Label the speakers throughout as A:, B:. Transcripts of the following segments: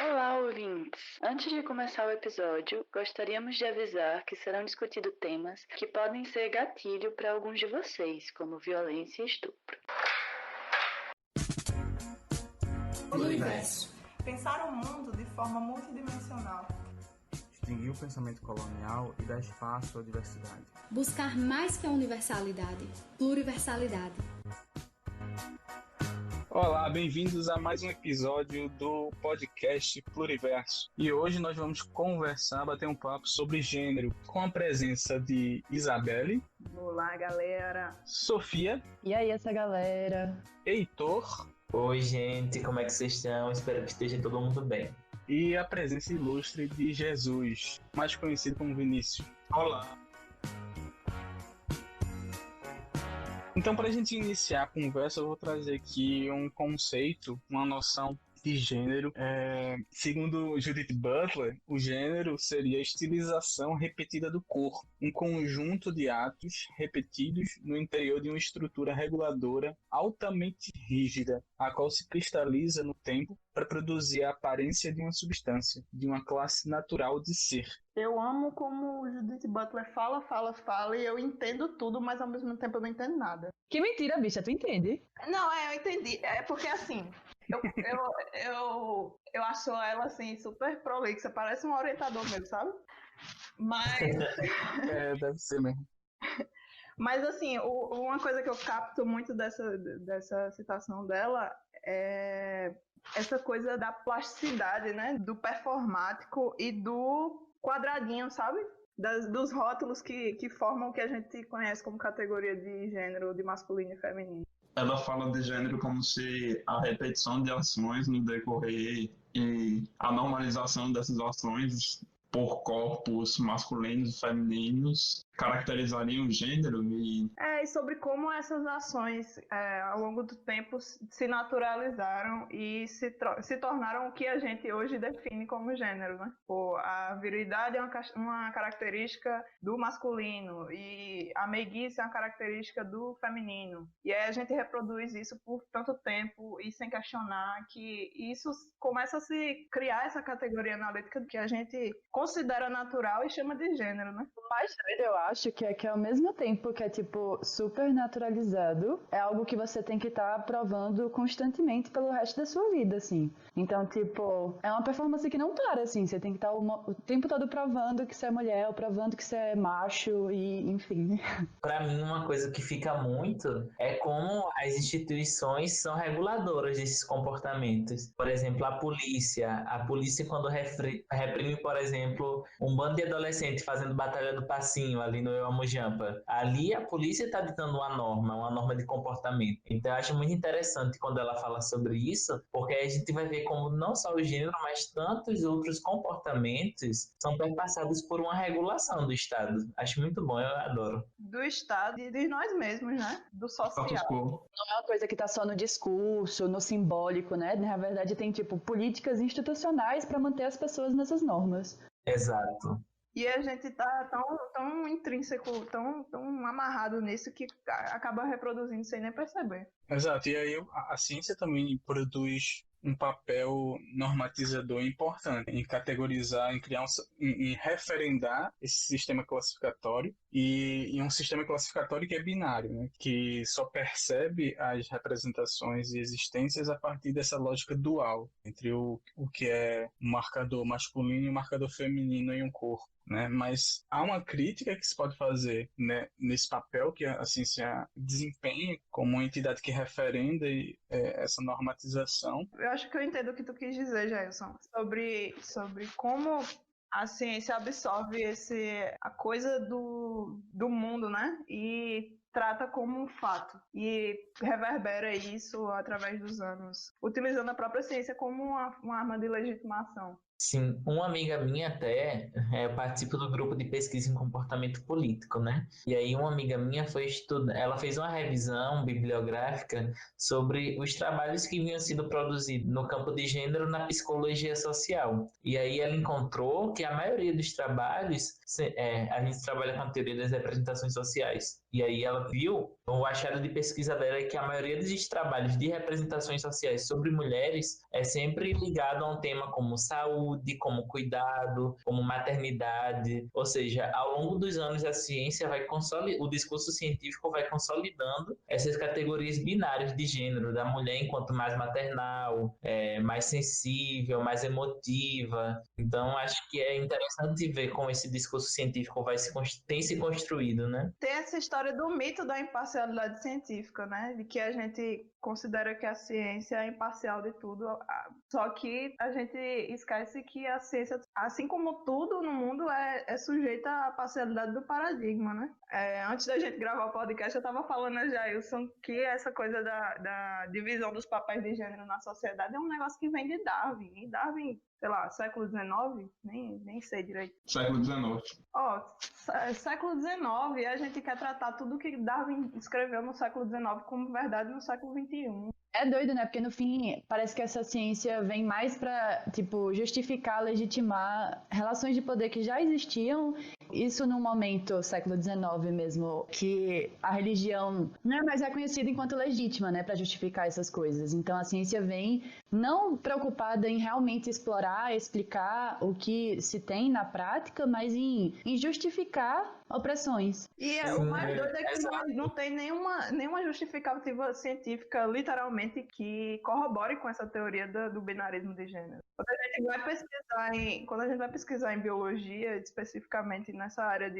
A: Olá, ouvintes! Antes de começar o episódio, gostaríamos de avisar que serão discutidos temas que podem ser gatilho para alguns de vocês, como violência e estupro.
B: Pluriverso.
C: Pensar o mundo de forma multidimensional.
D: Extinguir o pensamento colonial e dar espaço à diversidade.
B: Buscar mais que a universalidade, pluriversalidade.
E: Olá, bem-vindos a mais um episódio do podcast Pluriverso. E hoje nós vamos bater um papo sobre gênero, com a presença de Isabelle.
C: Olá, galera!
E: Sofia.
F: E aí, essa galera?
E: Heitor.
G: Oi, gente, como é que vocês estão? Espero que esteja todo mundo bem.
E: E a presença ilustre de Jesus, mais conhecido como Vinícius. Olá! Então, para a gente iniciar a conversa, eu vou trazer aqui um conceito, uma noção de gênero. Segundo Judith Butler, o gênero seria a estilização repetida do corpo, um conjunto de atos repetidos no interior de uma estrutura reguladora altamente rígida, a qual se cristaliza no tempo para produzir a aparência de uma substância, de uma classe natural de ser.
C: Eu amo como Judith Butler fala e eu entendo tudo, mas ao mesmo tempo eu não entendo nada.
F: Que mentira, bicha, tu entende?
C: Não, eu entendi. É porque assim, eu acho ela assim super prolixa, parece um orientador mesmo, sabe? Mas...
E: deve ser mesmo.
C: Mas assim, uma coisa que eu capto muito dessa citação dela é essa coisa da plasticidade, né? Do performático e do quadradinho, sabe? Dos rótulos que formam o que a gente conhece como categoria de gênero, de masculino e feminino.
H: Ela fala de gênero como se a repetição de ações no decorrer e a normalização dessas ações por corpos masculinos e femininos caracterizariam o gênero e
C: sobre como essas ações ao longo do tempo se naturalizaram e se tornaram o que a gente hoje define como gênero, né? A virilidade é uma característica do masculino e a meiguice é uma característica do feminino. E aí a gente reproduz isso por tanto tempo e sem questionar que isso começa a se criar essa categoria analítica que a gente considera natural e chama de gênero, né?
F: O mais doido, eu acho, que ao mesmo tempo que é, tipo, super naturalizado, é algo que você tem que estar provando constantemente pelo resto da sua vida, assim. Então, tipo, é uma performance que não para, assim. Você tem que estar o tempo todo provando que você é mulher, ou provando que você é macho, e enfim.
G: Pra mim, uma coisa que fica muito é como as instituições são reguladoras desses comportamentos. Por exemplo, a polícia quando reprime, por exemplo, um bando de adolescentes fazendo batalha do passinho ali no Iamujampa. Ali a polícia está ditando uma norma de comportamento. Então eu acho muito interessante quando ela fala sobre isso, porque a gente vai ver como não só o gênero, mas tantos outros comportamentos são perpassados por uma regulação do Estado. Acho muito bom, eu adoro.
C: Do Estado e de nós mesmos, né? Do social.
F: Não é uma coisa que está só no discurso, no simbólico, né? Na verdade tem, tipo, políticas institucionais para manter as pessoas nessas normas.
G: Exato.
C: E a gente tá tão intrínseco, tão amarrado nisso que acaba reproduzindo sem nem perceber.
E: Exato, e aí a ciência também produz um papel normatizador importante em categorizar, em criar, em referendar esse sistema classificatório e um sistema classificatório que é binário, né? Que só percebe as representações e existências a partir dessa lógica dual entre o que é um marcador masculino e um marcador feminino em um corpo. Né? Mas há uma crítica que se pode fazer, né, nesse papel que a ciência desempenha como uma entidade que referenda essa normatização.
C: Eu acho que eu entendo o que tu quis dizer, Jailson, sobre como a ciência absorve a coisa do mundo, né? E trata como um fato e reverbera isso através dos anos, utilizando a própria ciência como uma arma de legitimação.
G: Sim, uma amiga minha até, eu participo do grupo de pesquisa em comportamento político, né? E aí uma amiga minha foi estudar, ela fez uma revisão bibliográfica sobre os trabalhos que vinham sendo produzidos no campo de gênero na psicologia social. E aí ela encontrou que a maioria dos trabalhos, a gente trabalha com a teoria das representações sociais, E aí ela viu, o achado de pesquisa dela é que a maioria dos trabalhos de representações sociais sobre mulheres é sempre ligado a um tema como saúde, como cuidado, como maternidade. Ou seja, ao longo dos anos a ciência vai o discurso científico vai consolidando essas categorias binárias de gênero, da mulher enquanto mais maternal, mais sensível, mais emotiva. Então acho que é interessante ver como esse discurso científico tem se construído, né?
C: Tem essa história do mito da imparcialidade científica, né? De que a gente considera que a ciência é imparcial de tudo, só que a gente esquece que a ciência, assim como tudo no mundo, é sujeita à parcialidade do paradigma, né? Antes da gente gravar o podcast, eu estava falando a Jailson que essa coisa da divisão dos papéis de gênero na sociedade é um negócio que vem de Darwin. E Darwin, sei lá, século XIX? Nem sei direito.
H: Século XIX.
C: Século XIX, a gente quer tratar tudo que Darwin escreveu no século XIX como verdade no século XXI.
F: É doido, né? Porque no fim, parece que essa ciência vem mais pra, tipo, justificar, legitimar relações de poder que já existiam. Isso num momento, século XIX mesmo, que a religião não é mais reconhecida enquanto legítima, né? Pra justificar essas coisas. Então a ciência vem não preocupada em realmente explorar, explicar o que se tem na prática, mas em justificar opressões.
C: E o mais doido é que não tem nenhuma justificativa científica, literalmente, que corrobore com essa teoria do binarismo de gênero. Quando a gente vai pesquisar em biologia, especificamente nessa área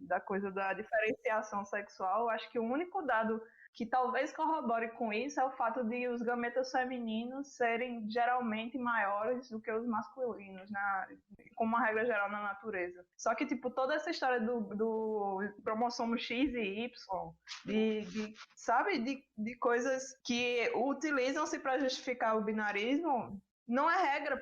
C: da coisa da diferenciação sexual, acho que o único dado que talvez corrobore com isso é o fato de os gametas femininos serem geralmente maiores do que os masculinos, como uma regra geral na natureza. Só que, tipo, toda essa história do cromossomo X e Y, de coisas que utilizam-se para justificar o binarismo, não é regra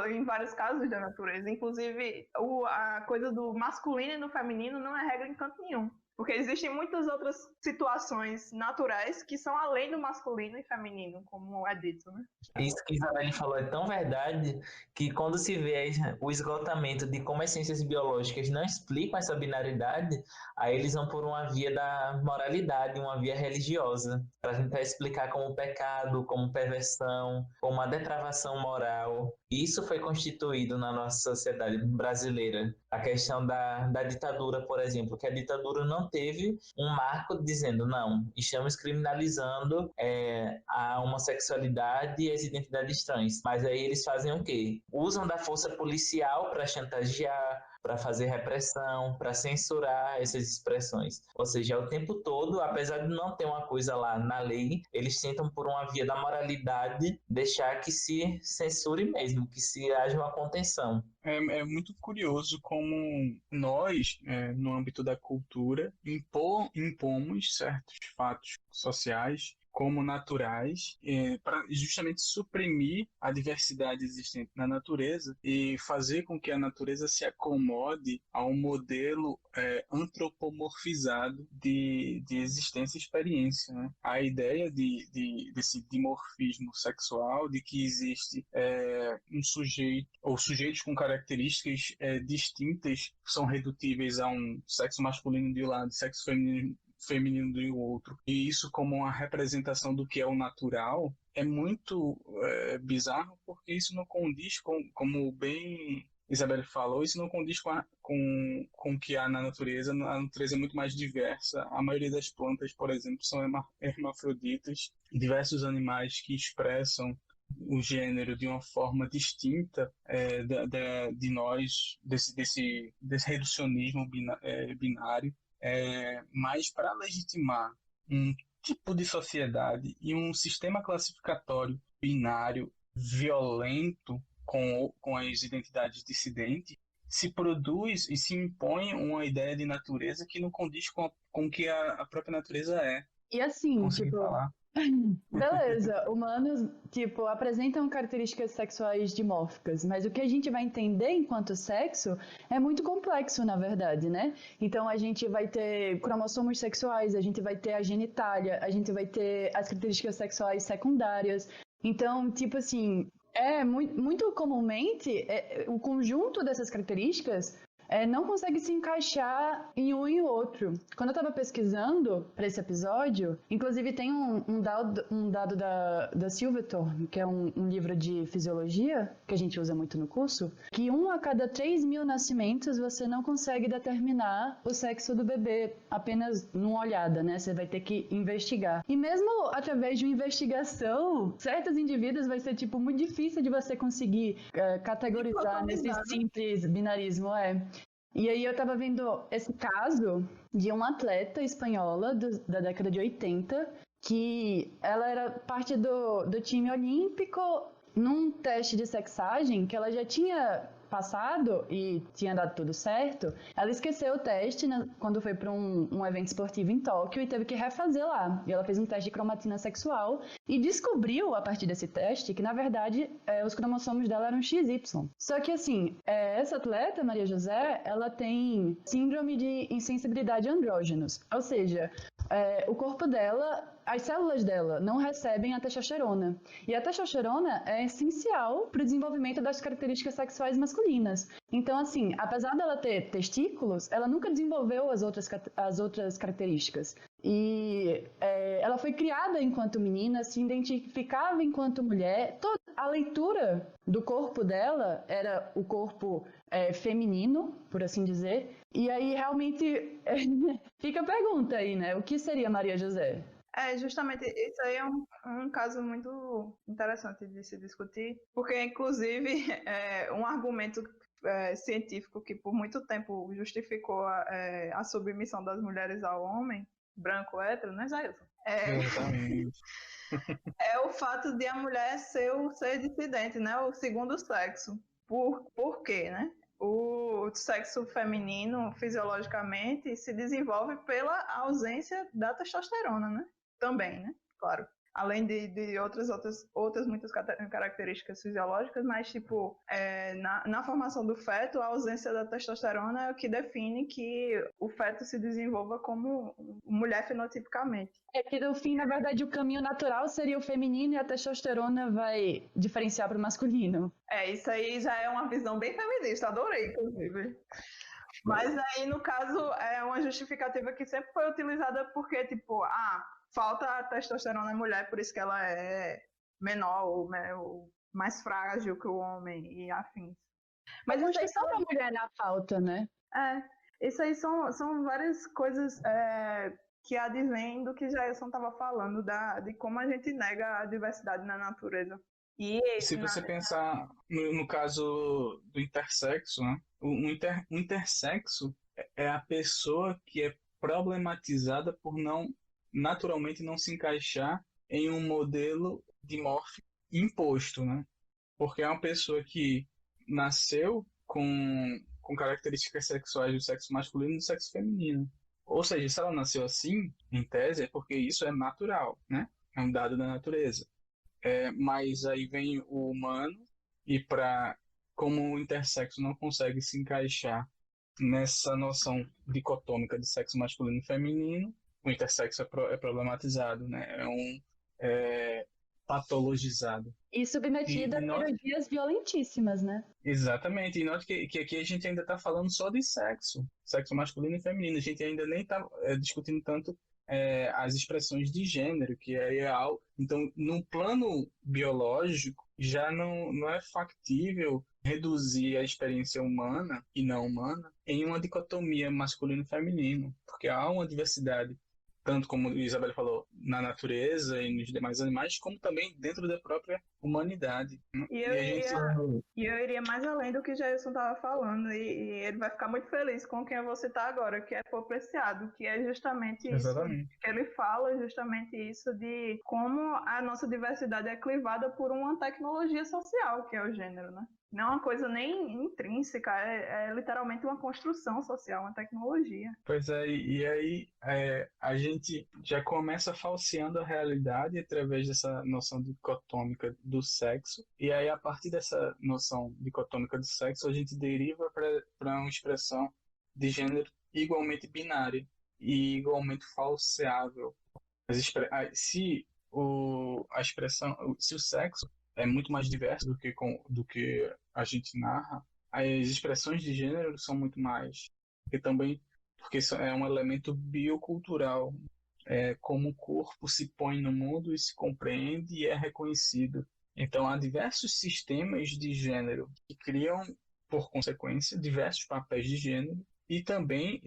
C: em vários casos da natureza. Inclusive, a coisa do masculino e do feminino não é regra em canto nenhum. Porque existem muitas outras situações naturais que são além do masculino e feminino, como é dito, né?
G: Isso que a Isabelle falou é tão verdade que quando se vê o esgotamento de como as ciências biológicas não explicam essa binaridade, aí eles vão por uma via da moralidade, uma via religiosa, para tentar explicar como pecado, como perversão, como a depravação moral. Isso foi constituído na nossa sociedade brasileira. A questão da ditadura, por exemplo, que a ditadura não teve um marco dizendo, não, estamos criminalizando a homossexualidade e as identidades trans. Mas aí eles fazem o quê? Usam da força policial para chantagear, para fazer repressão, para censurar essas expressões. Ou seja, o tempo todo, apesar de não ter uma coisa lá na lei, eles tentam, por uma via da moralidade, deixar que se censure mesmo, que se haja uma contenção.
E: É muito curioso como nós, no âmbito da cultura, impomos certos fatos sociais como naturais, para justamente suprimir a diversidade existente na natureza e fazer com que a natureza se acomode a um modelo antropomorfizado de existência e experiência, né? A ideia desse dimorfismo sexual, de que existe um sujeito ou sujeitos com características distintas são redutíveis a um sexo masculino de um lado, sexo feminino do outro, e isso como uma representação do que é o natural, é muito bizarro, porque isso não condiz como bem Isabelle falou, isso não condiz com que há na natureza. A natureza é muito mais diversa. A maioria das plantas, por exemplo, são hermafroditas. Diversos animais que expressam o gênero de uma forma distinta de nós, desse reducionismo binário. Mas para legitimar um tipo de sociedade e um sistema classificatório binário violento com as identidades dissidentes, se produz e se impõe uma ideia de natureza que não condiz com o que a própria natureza é.
F: E assim,
E: Consegui
F: tipo...
E: falar.
F: Beleza, humanos, tipo, apresentam características sexuais dimórficas, mas o que a gente vai entender enquanto sexo é muito complexo, na verdade, né? Então a gente vai ter cromossomos sexuais, a gente vai ter a genitália, a gente vai ter as características sexuais secundárias. Então, tipo assim, muito comumente, o conjunto dessas características não consegue se encaixar em um e o outro. Quando eu estava pesquisando para esse episódio, inclusive tem um dado da Silverthorne, que é um livro de fisiologia, que a gente usa muito no curso, que 1 a cada 3.000 nascimentos você não consegue determinar o sexo do bebê apenas numa olhada, né? Você vai ter que investigar. E mesmo através de uma investigação, certos indivíduos vai ser, tipo, muito difícil de você conseguir categorizar nesse simples binarismo, E aí eu tava vendo esse caso de uma atleta espanhola da década de 80, que ela era parte do time olímpico num teste de sexagem que ela já tinha passado e tinha dado tudo certo. Ela esqueceu o teste, né, quando foi para um evento esportivo em Tóquio e teve que refazer lá. E ela fez um teste de cromatina sexual e descobriu, a partir desse teste, que na verdade os cromossomos dela eram XY. Só que assim, essa atleta, Maria José, ela tem síndrome de insensibilidade a andrógenos. Ou seja, o corpo dela, as células dela não recebem a testosterona. E a testosterona é essencial para o desenvolvimento das características sexuais masculinas. Então, assim, apesar dela ter testículos, ela nunca desenvolveu as outras características. E ela foi criada enquanto menina, se identificava enquanto mulher. Toda a leitura do corpo dela era o corpo feminino, por assim dizer. E aí, realmente, fica a pergunta aí, né? O que seria Maria José?
C: Justamente, isso aí é um caso muito interessante de se discutir, porque, inclusive, um argumento científico que por muito tempo justificou a submissão das mulheres ao homem, branco, hétero, né, Jailson?
E: Exatamente.
C: É o fato de a mulher ser o ser dissidente, né, o segundo sexo. Por quê, né? O sexo feminino, fisiologicamente, se desenvolve pela ausência da testosterona, né? Também, né? Claro. Além de outras muitas características fisiológicas, mas, tipo, na formação do feto, a ausência da testosterona é o que define que o feto se desenvolva como mulher fenotipicamente.
F: Que no fim, na verdade, o caminho natural seria o feminino e a testosterona vai diferenciar para o masculino.
C: Isso aí já é uma visão bem feminista, adorei, inclusive. Mas aí, no caso, é uma justificativa que sempre foi utilizada porque, tipo, falta a testosterona na mulher, por isso que ela é menor ou mais frágil que o homem e afins.
F: Mas isso aí só uma mulher na falta, né?
C: Isso aí são várias coisas que advêm do que Jailson estava falando, de como a gente nega a diversidade na natureza.
E: Se você pensar no caso do intersexo, né? O intersexo é a pessoa que é problematizada por naturalmente não se encaixar em um modelo dimórfico imposto, né? Porque é uma pessoa que nasceu com características sexuais do sexo masculino e do sexo feminino. Ou seja, se ela nasceu assim, em tese, é porque isso é natural, né? É um dado da natureza. Mas aí vem o humano e como o intersexo não consegue se encaixar nessa noção dicotômica de sexo masculino e feminino, o intersexo é problematizado, né? É patologizado.
F: E submetido a cirurgias violentíssimas, né?
E: Exatamente. E note que aqui a gente ainda está falando só de sexo masculino e feminino. A gente ainda nem está discutindo tanto as expressões de gênero, que é real. Então, no plano biológico, já não é factível reduzir a experiência humana e não humana em uma dicotomia masculino e feminino, porque há uma diversidade, tanto como a Isabel falou, na natureza e nos demais animais, como também dentro da própria humanidade.
C: E eu iria mais além do que Jailson estava falando, e ele vai ficar muito feliz com quem eu vou citar agora, que é Paul Preciado, que é justamente
E: Exatamente.
C: isso, que ele fala justamente isso de como a nossa diversidade é clivada por uma tecnologia social, que é o gênero, né? Não é uma coisa nem intrínseca, é literalmente uma construção social, uma tecnologia.
E: Pois é, e aí a gente já começa falseando a realidade através dessa noção dicotômica do sexo, e aí a partir dessa noção dicotômica do sexo a gente deriva para uma expressão de gênero igualmente binária e igualmente falseável. Se o sexo é muito mais diverso do que a gente narra, as expressões de gênero são muito mais. E também porque isso é um elemento biocultural, como o corpo se põe no mundo e se compreende e é reconhecido. Então, há diversos sistemas de gênero que criam, por consequência, diversos papéis de gênero e também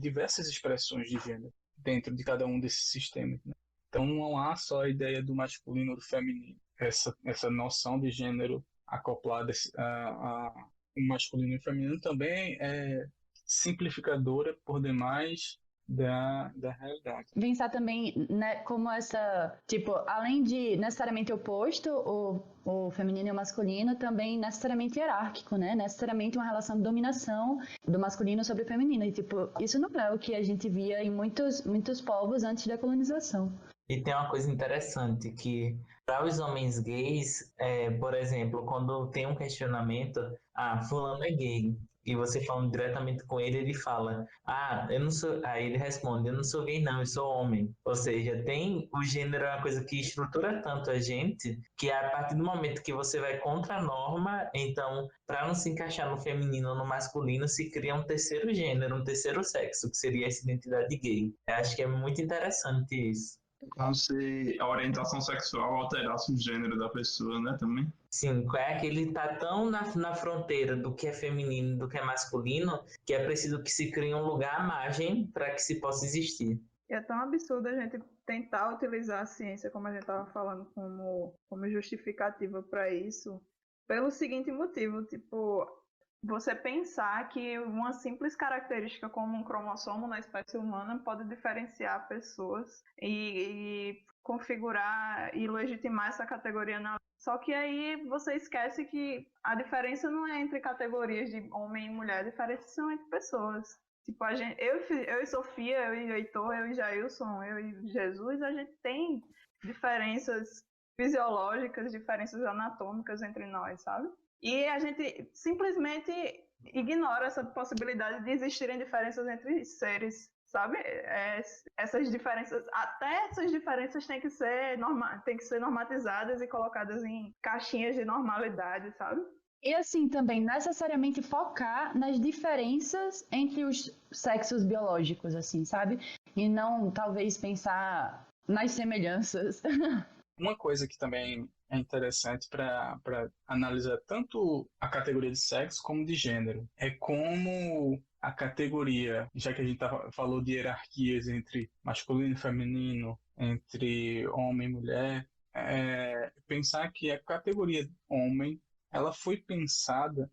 E: diversas expressões de gênero dentro de cada um desses sistemas, né? Então, não há só a ideia do masculino ou do feminino. Essa noção de gênero acoplada a masculino e feminino também é simplificadora por demais da realidade.
F: Pensar também, né, como essa, tipo, além de necessariamente oposto, o feminino e o masculino, também necessariamente hierárquico, né? Necessariamente uma relação de dominação do masculino sobre o feminino. E, tipo, isso não é o que a gente via em muitos povos antes da colonização.
G: E tem uma coisa interessante que, para os homens gays, por exemplo, quando tem um questionamento, fulano é gay, e você falando diretamente com ele, ele fala, eu não sou, aí ele responde, eu não sou gay não, eu sou homem. Ou seja, o gênero é uma coisa que estrutura tanto a gente, que a partir do momento que você vai contra a norma, então, para não se encaixar no feminino ou no masculino, se cria um terceiro gênero, um terceiro sexo, que seria essa identidade gay. Eu acho que é muito interessante isso.
H: Como se a orientação sexual alterasse o gênero da pessoa, né, também.
G: Sim, é que ele tá tão na fronteira do que é feminino e do que é masculino, que é preciso que se crie um lugar à margem para que se possa existir.
C: E é tão absurdo a gente tentar utilizar a ciência, como a gente estava falando, como justificativa para isso, pelo seguinte motivo, tipo, você pensar que uma simples característica como um cromossomo na espécie humana pode diferenciar pessoas e configurar e legitimar essa categoria na. Só que aí você esquece que a diferença não é entre categorias de homem e mulher, a diferença são entre pessoas. Tipo, eu e Sofia, eu e Heitor, eu e Jailson, eu e Jesus, a gente tem diferenças fisiológicas, diferenças anatômicas entre nós, sabe? E a gente simplesmente ignora essa possibilidade de existirem diferenças entre seres, sabe? Essas diferenças têm que ser normatizadas e colocadas em caixinhas de normalidade, sabe?
F: E assim, também necessariamente focar nas diferenças entre os sexos biológicos, assim, sabe? E não, talvez, pensar nas semelhanças.
E: Uma coisa que também é interessante para analisar tanto a categoria de sexo como de gênero é como a categoria, já que a gente falou de hierarquias entre masculino e feminino, entre homem e mulher, pensar que a categoria homem ela foi pensada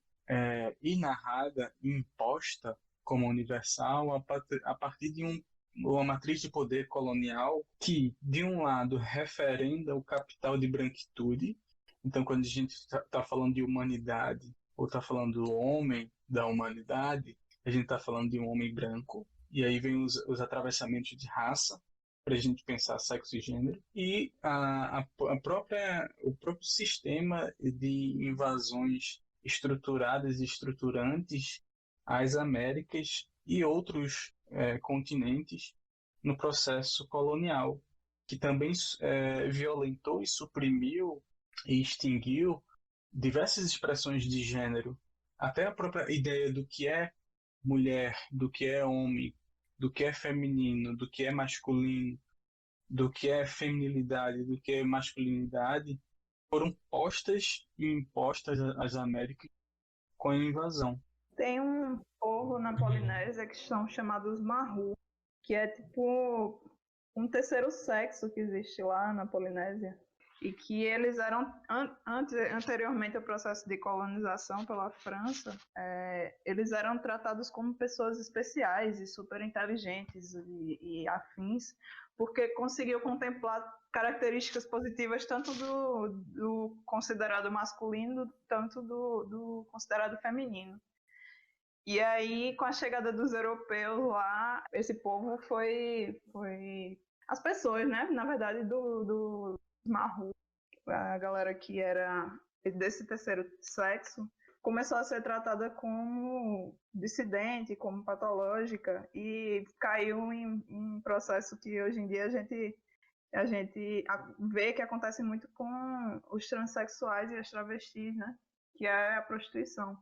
E: e narrada e imposta como universal a partir de uma matriz de poder colonial que, de um lado, referenda o capital de branquitude. Então, quando a gente está falando de humanidade ou está falando do homem da humanidade, a gente está falando de um homem branco. E aí vem os atravessamentos de raça para a gente pensar sexo e gênero. E o próprio sistema de invasões estruturadas e estruturantes às Américas e outros continentes no processo colonial, que também violentou e suprimiu e extinguiu diversas expressões de gênero, até a própria ideia do que é mulher, do que é homem, do que é feminino, do que é masculino, do que é feminilidade, do que é masculinidade, foram postas e impostas às Américas com a invasão.
C: Tem um povo na Polinésia que são chamados Mahu, que é tipo um terceiro sexo que existe lá na Polinésia. E que eles eram, anteriormente ao processo de colonização pela França, eles eram tratados como pessoas especiais e super inteligentes e afins, porque conseguiu contemplar características positivas tanto do considerado masculino, tanto do considerado feminino. E aí, com a chegada dos europeus lá, esse povo foi as pessoas, né? Na verdade, do Mahu, a galera que era desse terceiro sexo, começou a ser tratada como dissidente, como patológica, e caiu em um processo que hoje em dia a gente vê que acontece muito com os transexuais e as travestis, né? Que é a prostituição.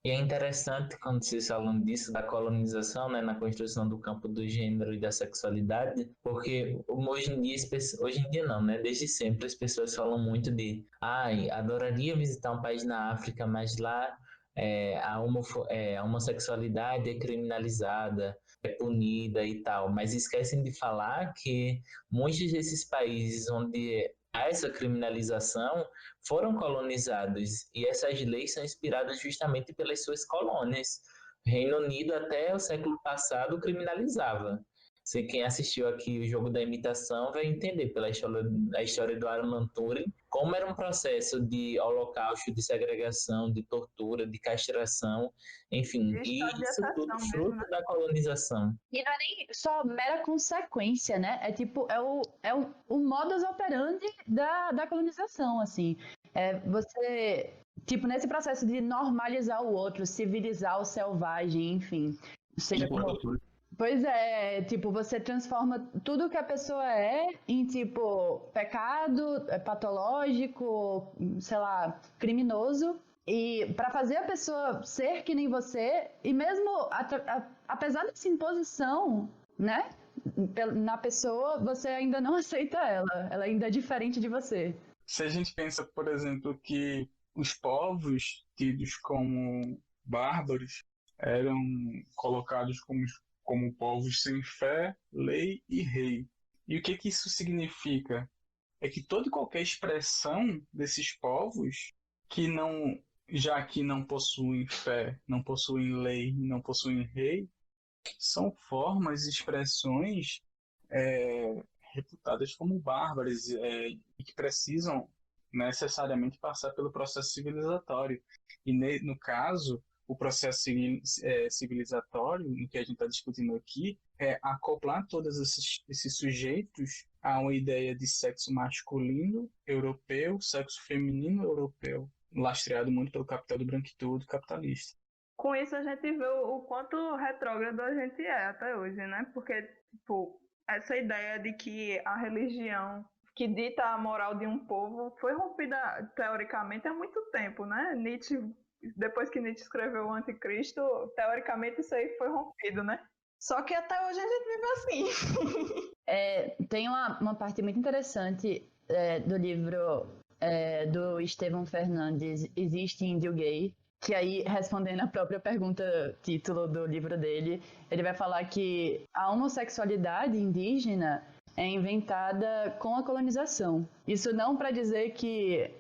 G: E é interessante quando vocês falam disso, da colonização, né, na construção do campo do gênero e da sexualidade, porque hoje em dia não, né, desde sempre as pessoas falam muito de, ai, adoraria visitar um país na África, mas lá a homossexualidade é criminalizada, é punida e tal, mas esquecem de falar que muitos desses países onde há essa criminalização foram colonizados e essas leis são inspiradas justamente pelas suas colônias. O Reino Unido até o século passado criminalizava. Se quem assistiu aqui o Jogo da Imitação vai entender pela história do Alan Turing como era um processo de holocausto, de segregação, de tortura, de castração, enfim, e isso tudo fruto da colonização.
F: E não é nem só mera consequência, né? É tipo, o modus operandi da colonização, assim. Você, tipo, nesse processo de normalizar o outro, civilizar o selvagem, enfim. Seja como... Pois é, tipo, você transforma tudo que a pessoa é em, tipo, pecado, patológico, sei lá, criminoso. E para fazer a pessoa ser que nem você, e mesmo apesar dessa imposição, né, na pessoa, você ainda não aceita ela ainda é diferente de você.
E: Se a gente pensa, por exemplo, que os povos tidos como bárbaros eram colocados como povos sem fé, lei e rei. E o que isso significa? É que toda e qualquer expressão desses povos já que não possuem fé, não possuem lei, não possuem rei, são formas e expressões reputadas como bárbaras e que precisam necessariamente passar pelo processo civilizatório. E no caso, o processo civilizatório, no que a gente está discutindo aqui, é acoplar todos esses sujeitos a uma ideia de sexo masculino europeu, sexo feminino europeu, lastreado muito pelo capital do branquitude capitalista.
C: Com isso a gente vê o quanto retrógrado a gente é até hoje, né? Porque, tipo, essa ideia de que a religião que dita a moral de um povo foi rompida teoricamente há muito tempo, né? Nietzsche, depois que Nietzsche escreveu o Anticristo, teoricamente isso aí foi rompido, né? Só que até hoje a gente vive assim.
F: Tem uma parte muito interessante do livro do Estevão Fernandes, Existe Índio Gay, que aí, respondendo a própria pergunta, título do livro dele, ele vai falar que a homossexualidade indígena é inventada com a colonização. Isso não para dizer que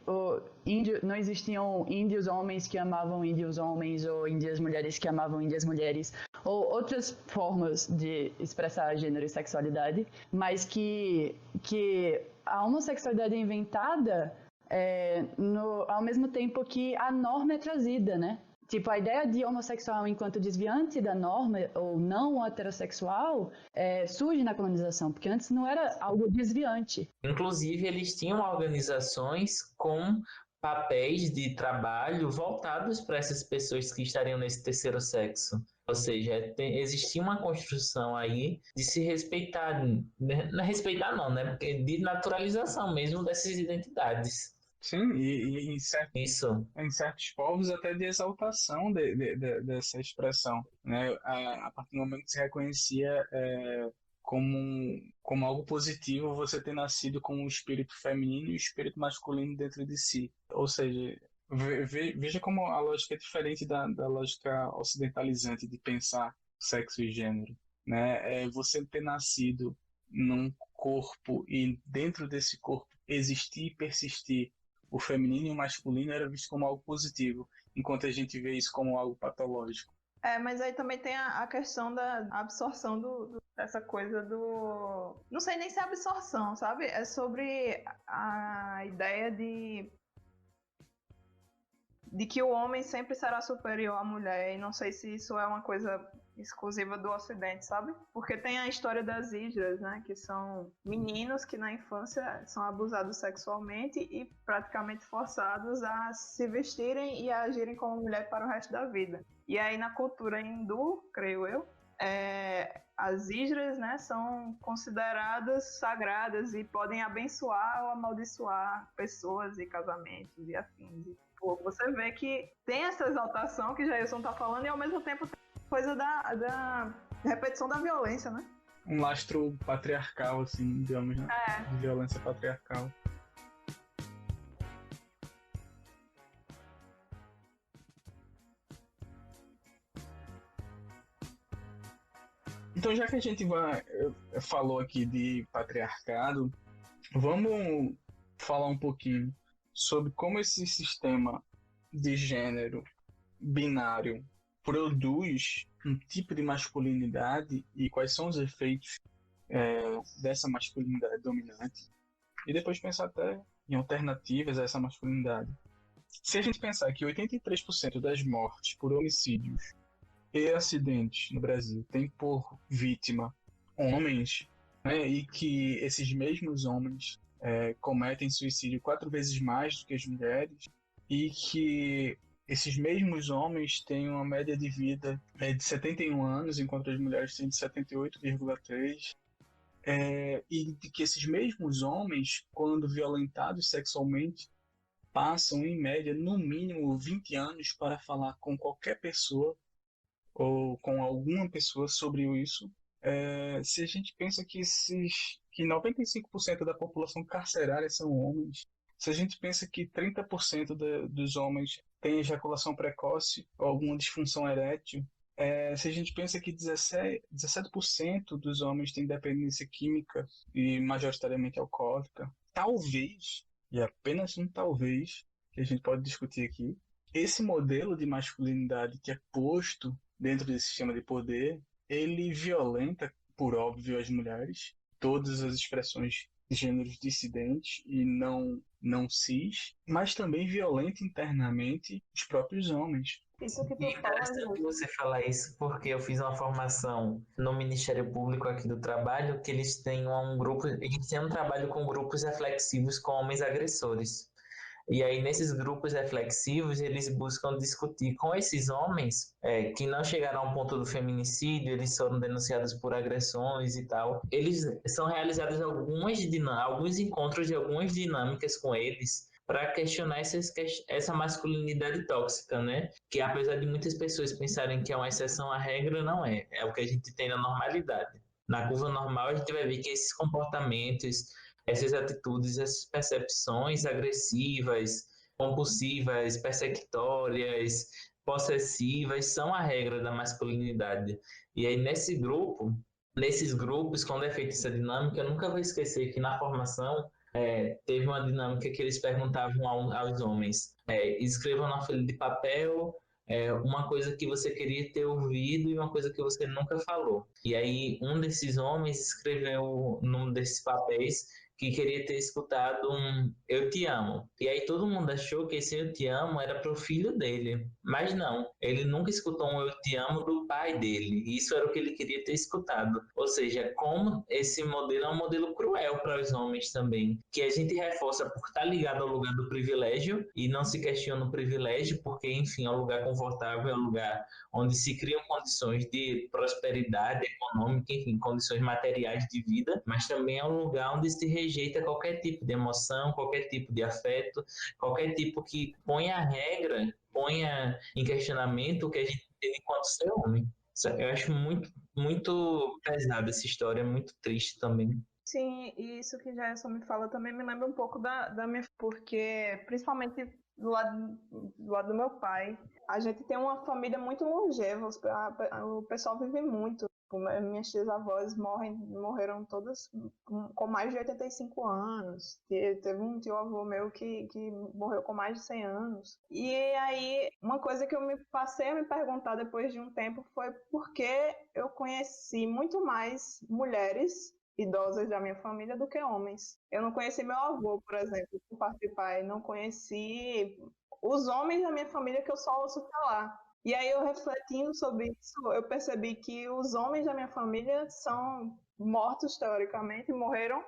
F: não existiam índios homens que amavam índios homens, ou índias mulheres que amavam índias mulheres, ou outras formas de expressar gênero e sexualidade, mas que a homossexualidade é inventada ao mesmo tempo que a norma é trazida, né? Tipo, a ideia de homossexual enquanto desviante da norma ou não heterossexual surge na colonização, porque antes não era algo desviante.
G: Inclusive, eles tinham organizações com papéis de trabalho voltados para essas pessoas que estariam nesse terceiro sexo. Ou seja, existia uma construção aí de se respeitar, não respeitar não, né? Porque de naturalização mesmo dessas identidades.
E: Sim, e em certos povos até de exaltação dessa expressão, né? A partir do momento que se reconhecia como algo positivo você ter nascido com o espírito feminino e o espírito masculino dentro de si. Ou seja, veja como a lógica é diferente da lógica ocidentalizante de pensar sexo e gênero, né? Você ter nascido num corpo e dentro desse corpo existir e persistir o feminino e o masculino era visto como algo positivo, enquanto a gente vê isso como algo patológico.
C: Mas aí também tem a questão da absorção dessa coisa do... Não sei nem se é absorção, sabe? É sobre a ideia de que o homem sempre será superior à mulher, e não sei se isso é uma coisa exclusiva do Ocidente, sabe? Porque tem a história das hidras, né? Que são meninos que na infância são abusados sexualmente e praticamente forçados a se vestirem e a agirem como mulher para o resto da vida. E aí na cultura hindu, creio eu, as hidras, né, são consideradas sagradas e podem abençoar ou amaldiçoar pessoas e casamentos e afins. E, pô, você vê que tem essa exaltação que Jailson está falando e ao mesmo tempo tem coisa da repetição da violência, né?
E: Um lastro patriarcal, assim, digamos, né? De violência patriarcal. Então, já que a gente falou aqui de patriarcado, vamos falar um pouquinho sobre como esse sistema de gênero binário produz um tipo de masculinidade e quais são os efeitos dessa masculinidade dominante. E depois pensar até em alternativas a essa masculinidade. Se a gente pensar que 83% das mortes por homicídios e acidentes no Brasil tem por vítima homens, né, e que esses mesmos homens cometem suicídio 4 vezes mais do que as mulheres, e que esses mesmos homens têm uma média de vida de 71 anos, enquanto as mulheres têm de 78,3, e de que esses mesmos homens, quando violentados sexualmente, passam em média no mínimo 20 anos para falar com qualquer pessoa ou com alguma pessoa sobre isso. Se a gente pensa que 95% da população carcerária são homens, se a gente pensa que 30% dos homens têm ejaculação precoce ou alguma disfunção erétil, se a gente pensa que 17% dos homens têm dependência química e majoritariamente alcoólica, talvez, e apenas um talvez, que a gente pode discutir aqui, esse modelo de masculinidade que é posto dentro desse sistema de poder, ele violenta, por óbvio, as mulheres, todas as expressões de gêneros dissidentes e não cis, mas também violenta internamente os próprios homens.
C: Isso que tu
G: É interessante você falar isso, porque eu fiz uma formação no Ministério Público aqui do Trabalho, que eles têm eles têm um trabalho com grupos reflexivos com homens agressores. E aí, nesses grupos reflexivos, eles buscam discutir com esses homens que não chegaram ao ponto do feminicídio, eles foram denunciados por agressões e tal. Eles são realizados alguns encontros de algumas dinâmicas com eles para questionar essa masculinidade tóxica, né? Que apesar de muitas pessoas pensarem que é uma exceção à regra, não é. É o que a gente tem na normalidade. Na curva normal, a gente vai ver que esses comportamentos, essas atitudes, essas percepções agressivas, compulsivas, persecutórias, possessivas, são a regra da masculinidade. E aí, nesses grupos, quando é feita essa dinâmica, eu nunca vou esquecer que na formação teve uma dinâmica que eles perguntavam aos homens: escrevam na folha de papel uma coisa que você queria ter ouvido e uma coisa que você nunca falou. E aí um desses homens escreveu num desses papéis que queria ter escutado um "eu te amo". E aí todo mundo achou que esse "eu te amo" era pro filho dele. Mas não, ele nunca escutou um "eu te amo" do pai dele. E isso era o que ele queria ter escutado. Ou seja, como esse modelo é um modelo cruel para os homens também. Que a gente reforça por estar ligado ao lugar do privilégio e não se questiona o privilégio, porque, enfim, é um lugar confortável, é um lugar onde se criam condições de prosperidade econômica, enfim, condições materiais de vida, mas também é um lugar onde se rejeita qualquer tipo de emoção, qualquer tipo de afeto, qualquer tipo que ponha a regra, ponha em questionamento o que a gente tem enquanto ser homem. Eu acho muito, muito pesada essa história, muito triste também.
C: Sim, e isso que Jailson me fala também me lembra um pouco da minha... Porque, principalmente do lado do meu pai, a gente tem uma família muito longeva, o pessoal vive muito. Minhas tias-avós morreram todas com mais de 85 anos. Teve um tio-avô meu que morreu com mais de 100 anos. E aí, uma coisa que eu passei a me perguntar depois de um tempo foi por que eu conheci muito mais mulheres idosas da minha família do que homens. Eu não conheci meu avô, por exemplo, por parte de pai. Não conheci os homens da minha família que eu só ouço falar. E aí eu refletindo sobre isso, eu percebi que os homens da minha família são mortos, teoricamente, morreram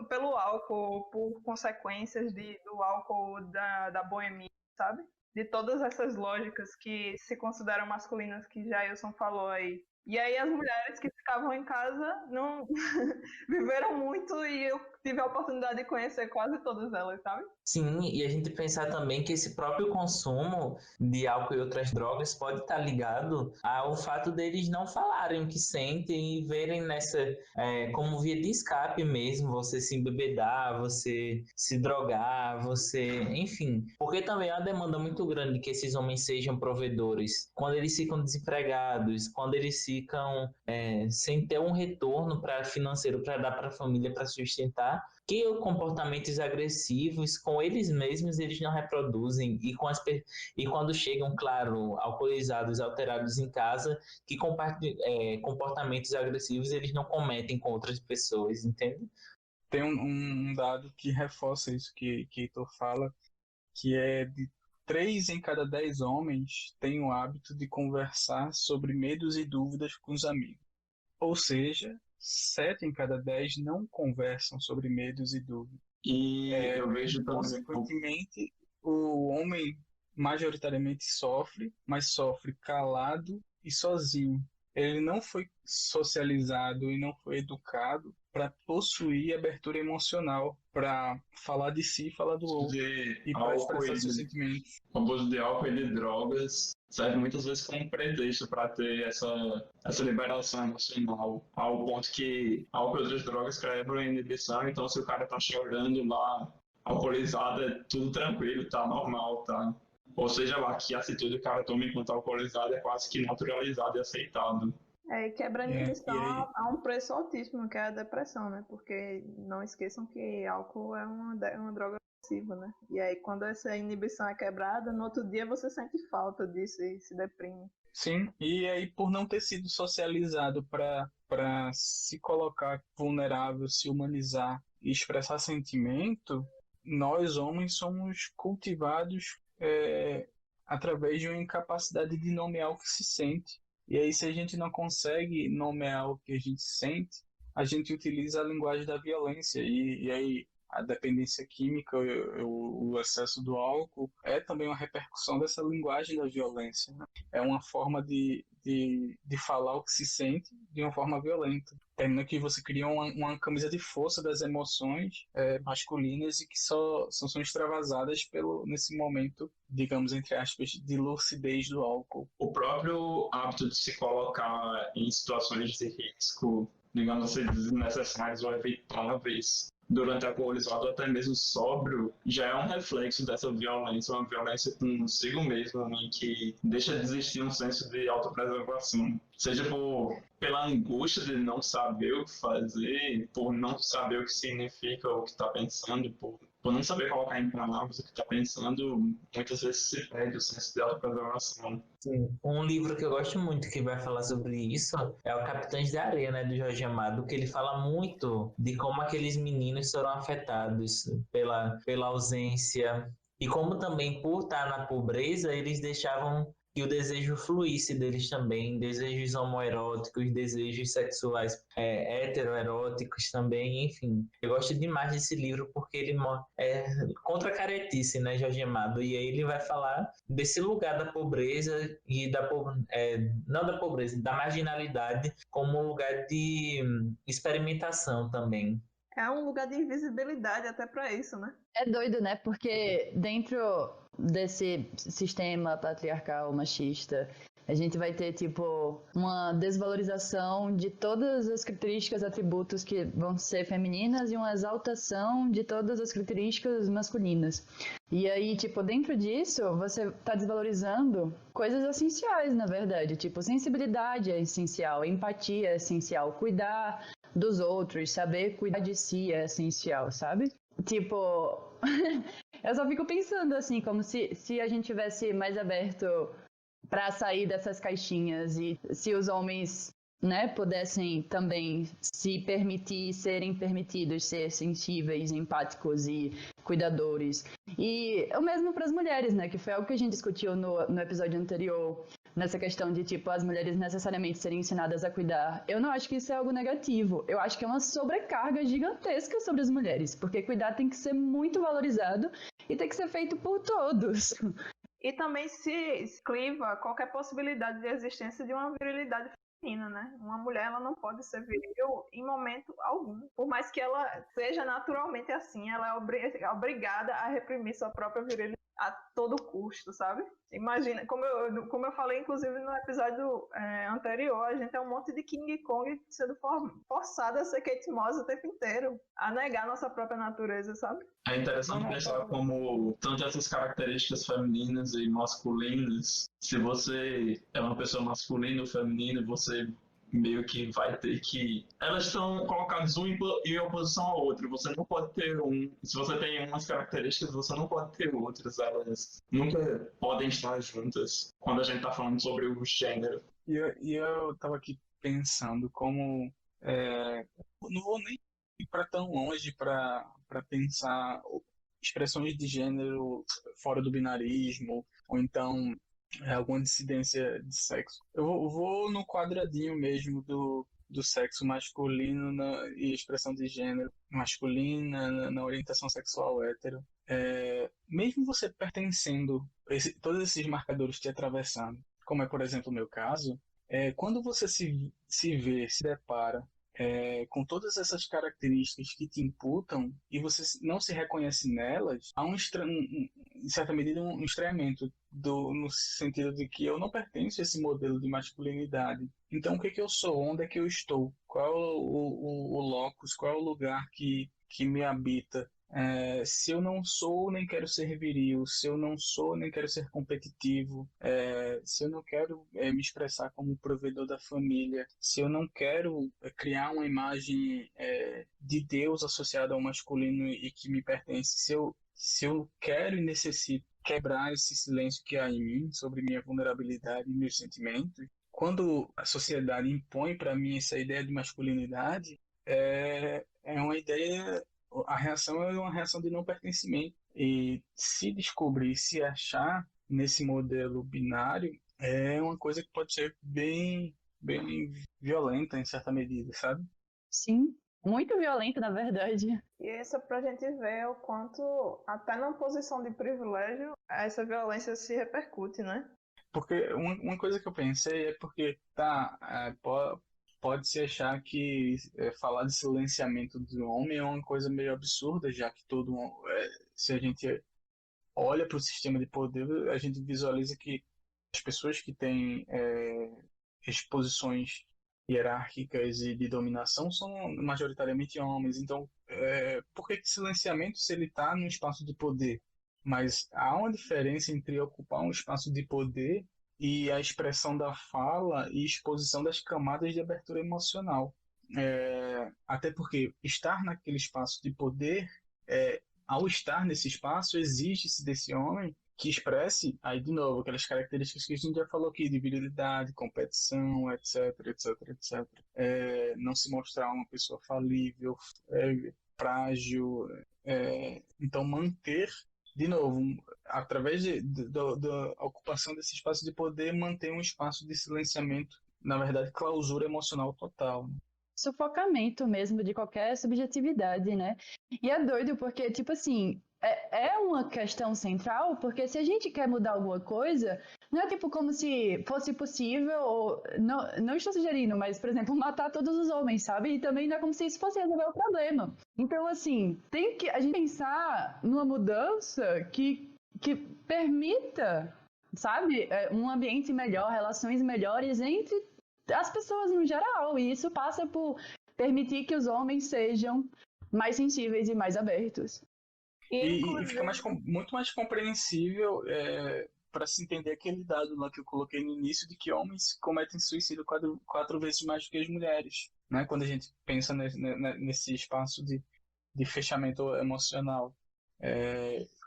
C: pelo álcool, por consequências do álcool da boemia, sabe? De todas essas lógicas que se consideram masculinas, que Jailson falou aí. E aí as mulheres que ficavam em casa não viveram muito e eu tive a oportunidade de conhecer quase todas elas, sabe?
G: Sim, e a gente pensar também que esse próprio consumo de álcool e outras drogas pode estar ligado ao fato deles não falarem o que sentem e verem nessa como via de escape mesmo, você se embebedar, você se drogar, você, enfim. Porque também é uma demanda muito grande que esses homens sejam provedores. Quando eles ficam desempregados, quando eles ficam sem ter um retorno financeiro para dar para a família, para sustentar, que comportamentos agressivos com eles mesmos eles não reproduzem e quando chegam, claro, alcoolizados, alterados em casa, que comportamentos agressivos eles não cometem com outras pessoas, entende?
E: Tem um dado que reforça isso que Heitor fala, que é de 3 em cada 10 homens têm o hábito de conversar sobre medos e dúvidas com os amigos. Ou seja, 7 em cada 10 não conversam sobre medos e dúvidas.
H: E eu vejo também.
E: Consequentemente, o homem majoritariamente sofre, mas sofre calado e sozinho. Ele não foi socializado e não foi educado para possuir abertura emocional, para falar de si e falar do outro. E para expressar seus sentimentos.
H: O abuso de álcool e de drogas serve muitas vezes como pretexto para ter essa liberação emocional, ao ponto que álcool e outras drogas quebram a inibição, então se o cara tá chorando lá, alcoolizado, é tudo tranquilo, tá normal, tá? Ou seja lá, que a atitude que o cara toma enquanto alcoolizado é quase que naturalizado e aceitado.
C: E quebra a inibição a um preço altíssimo, que é a depressão, né? Porque não esqueçam que álcool é uma droga agressiva, né? E aí quando essa inibição é quebrada, no outro dia você sente falta disso e se deprime.
E: Sim, e aí por não ter sido socializado para se colocar vulnerável, se humanizar e expressar sentimento, nós homens somos cultivados através de uma incapacidade de nomear o que se sente. E aí, se a gente não consegue nomear o que a gente sente, a gente utiliza a linguagem da violência. E aí, a dependência química, o excesso do álcool, é também uma repercussão dessa linguagem da violência, né? É uma forma de falar o que se sente de uma forma violenta. Termina que você cria uma camisa de força das emoções masculinas e que só são extravasadas nesse momento, digamos, entre aspas, de lucidez do álcool.
H: O próprio hábito de se colocar em situações de risco, digamos assim, desnecessárias ou evitáveis, durante alcoolizado ou até mesmo sóbrio, já é um reflexo dessa violência, uma violência consigo mesmo, em que deixa de existir um senso de autopreservação. Seja pela angústia de não saber o que fazer, por não saber o que significa o que está pensando, por não saber colocar em palavras o que está pensando, muitas vezes se perde o senso de autopreservação.
G: Sim. Um livro que eu gosto muito que vai falar sobre isso é o Capitães de Areia, né, do Jorge Amado, que ele fala muito de como aqueles meninos foram afetados pela ausência e como também por estar na pobreza eles deixavam que o desejo fluísse deles também, desejos homoeróticos, desejos sexuais heteroeróticos também, enfim. Eu gosto demais desse livro porque ele é contra a caretice, né, Jorge Amado? E aí ele vai falar desse lugar da pobreza e não da pobreza, da marginalidade como um lugar de experimentação também.
C: É um lugar de invisibilidade até para isso, né?
F: É doido, né? Porque dentro desse sistema patriarcal machista, a gente vai ter, tipo, uma desvalorização de todas as características, atributos que vão ser femininas e uma exaltação de todas as características masculinas. E aí, tipo, dentro disso, você tá desvalorizando coisas essenciais, na verdade. Tipo, sensibilidade é essencial, empatia é essencial, cuidar dos outros, saber cuidar de si é essencial, sabe? Tipo, eu só fico pensando assim, como se a gente tivesse mais aberto para sair dessas caixinhas e se os homens, né, pudessem também se permitir serem permitidos, ser sensíveis, empáticos e cuidadores. E o mesmo para as mulheres, né, que foi algo que a gente discutiu no episódio anterior, nessa questão de, tipo, as mulheres necessariamente serem ensinadas a cuidar. Eu não acho que isso é algo negativo. Eu acho que é uma sobrecarga gigantesca sobre as mulheres, porque cuidar tem que ser muito valorizado e tem que ser feito por todos.
C: E também se esquiva qualquer possibilidade de existência de uma virilidade feminina, né? Uma mulher, ela não pode ser viril em momento algum. Por mais que ela seja naturalmente assim, ela é obrigada a reprimir sua própria virilidade a todo custo, sabe? Imagina, como eu falei, inclusive, no episódio anterior, a gente é um monte de King Kong sendo forçada a ser Kate Moss o tempo inteiro, a negar nossa própria natureza, sabe?
H: É interessante pensar como tanto essas características femininas e masculinas, se você é uma pessoa masculina ou feminina, você meio que vai ter que... Elas estão colocadas um em oposição ao outro. Você não pode ter um... Se você tem umas características, você não pode ter outras. Elas nunca podem estar juntas quando a gente está falando sobre o gênero.
E: E eu tava aqui pensando como... não vou nem ir para tão longe para pensar expressões de gênero fora do binarismo, ou então alguma dissidência de sexo. Eu vou no quadradinho mesmo do sexo masculino e expressão de gênero masculina na orientação sexual hétero. Mesmo você pertencendo, todos esses marcadores te atravessando, como é, por exemplo, o meu caso, quando você se depara com todas essas características que te imputam e você não se reconhece nelas, há em certa medida um estranhamento no sentido de que eu não pertenço a esse modelo de masculinidade. Então, o que eu sou? Onde é que eu estou? Qual é o locus? Qual é o lugar que me habita? Se eu não sou, nem quero ser viril. Se eu não sou, nem quero ser competitivo. Se eu não quero me expressar como provedor da família. Se eu não quero criar uma imagem de Deus associada ao masculino e que me pertence. Se eu quero e necessito quebrar esse silêncio que há em mim sobre minha vulnerabilidade e meus sentimentos, quando a sociedade impõe para mim essa ideia de masculinidade, é uma ideia... A reação é uma reação de não pertencimento. E se descobrir, se achar nesse modelo binário, é uma coisa que pode ser bem, bem violenta em certa medida, sabe?
F: Sim, muito violenta, na verdade.
C: E isso é pra gente ver o quanto, até numa posição de privilégio, essa violência se repercute, né?
E: Porque uma coisa que eu pensei é porque, pode-se achar que falar de silenciamento do homem é uma coisa meio absurda, já que se a gente olha para o sistema de poder, a gente visualiza que as pessoas que têm exposições hierárquicas e de dominação são majoritariamente homens. Então, por que silenciamento se ele está num espaço de poder? Mas há uma diferença entre ocupar um espaço de poder e a expressão da fala e exposição das camadas de abertura emocional. Até porque estar naquele espaço de poder, ao estar nesse espaço, exige-se desse homem que expresse, aí de novo, aquelas características que a gente já falou aqui, de virilidade, competição, etc, etc, etc. Não se mostrar uma pessoa falível, frágil. Então, manter, de novo, através da ocupação desse espaço de poder, manter um espaço de silenciamento, na verdade, clausura emocional total.
F: Sufocamento mesmo de qualquer subjetividade, né? E é doido porque, tipo assim, é uma questão central, porque se a gente quer mudar alguma coisa, não é tipo como se fosse possível, ou, não estou sugerindo, mas, por exemplo, matar todos os homens, sabe? E também não é como se isso fosse resolver o problema. Então, assim, tem que a gente pensar numa mudança que permita, sabe, um ambiente melhor, relações melhores entre as pessoas no geral, e isso passa por permitir que os homens sejam mais sensíveis e mais abertos.
E: E fica muito mais compreensível para se entender aquele dado lá que eu coloquei no início de que homens cometem suicídio 4 vezes mais do que as mulheres, né? Quando a gente pensa nesse espaço de fechamento emocional.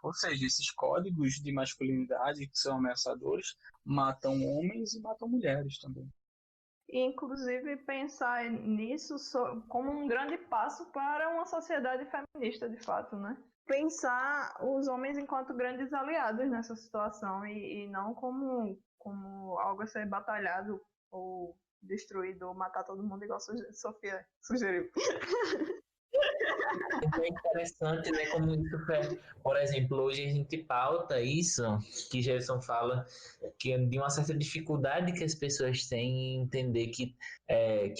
E: Ou seja, esses códigos de masculinidade que são ameaçadores matam homens e matam mulheres também.
C: E, inclusive, pensar nisso como um grande passo para uma sociedade feminista, de fato, né? Pensar os homens enquanto grandes aliados nessa situação e não como algo a ser batalhado ou destruído ou matar todo mundo, igual Sofia sugeriu.
G: É interessante, né, como isso é, por exemplo, hoje a gente pauta isso, que Gerson fala, que é de uma certa dificuldade que as pessoas têm em entender que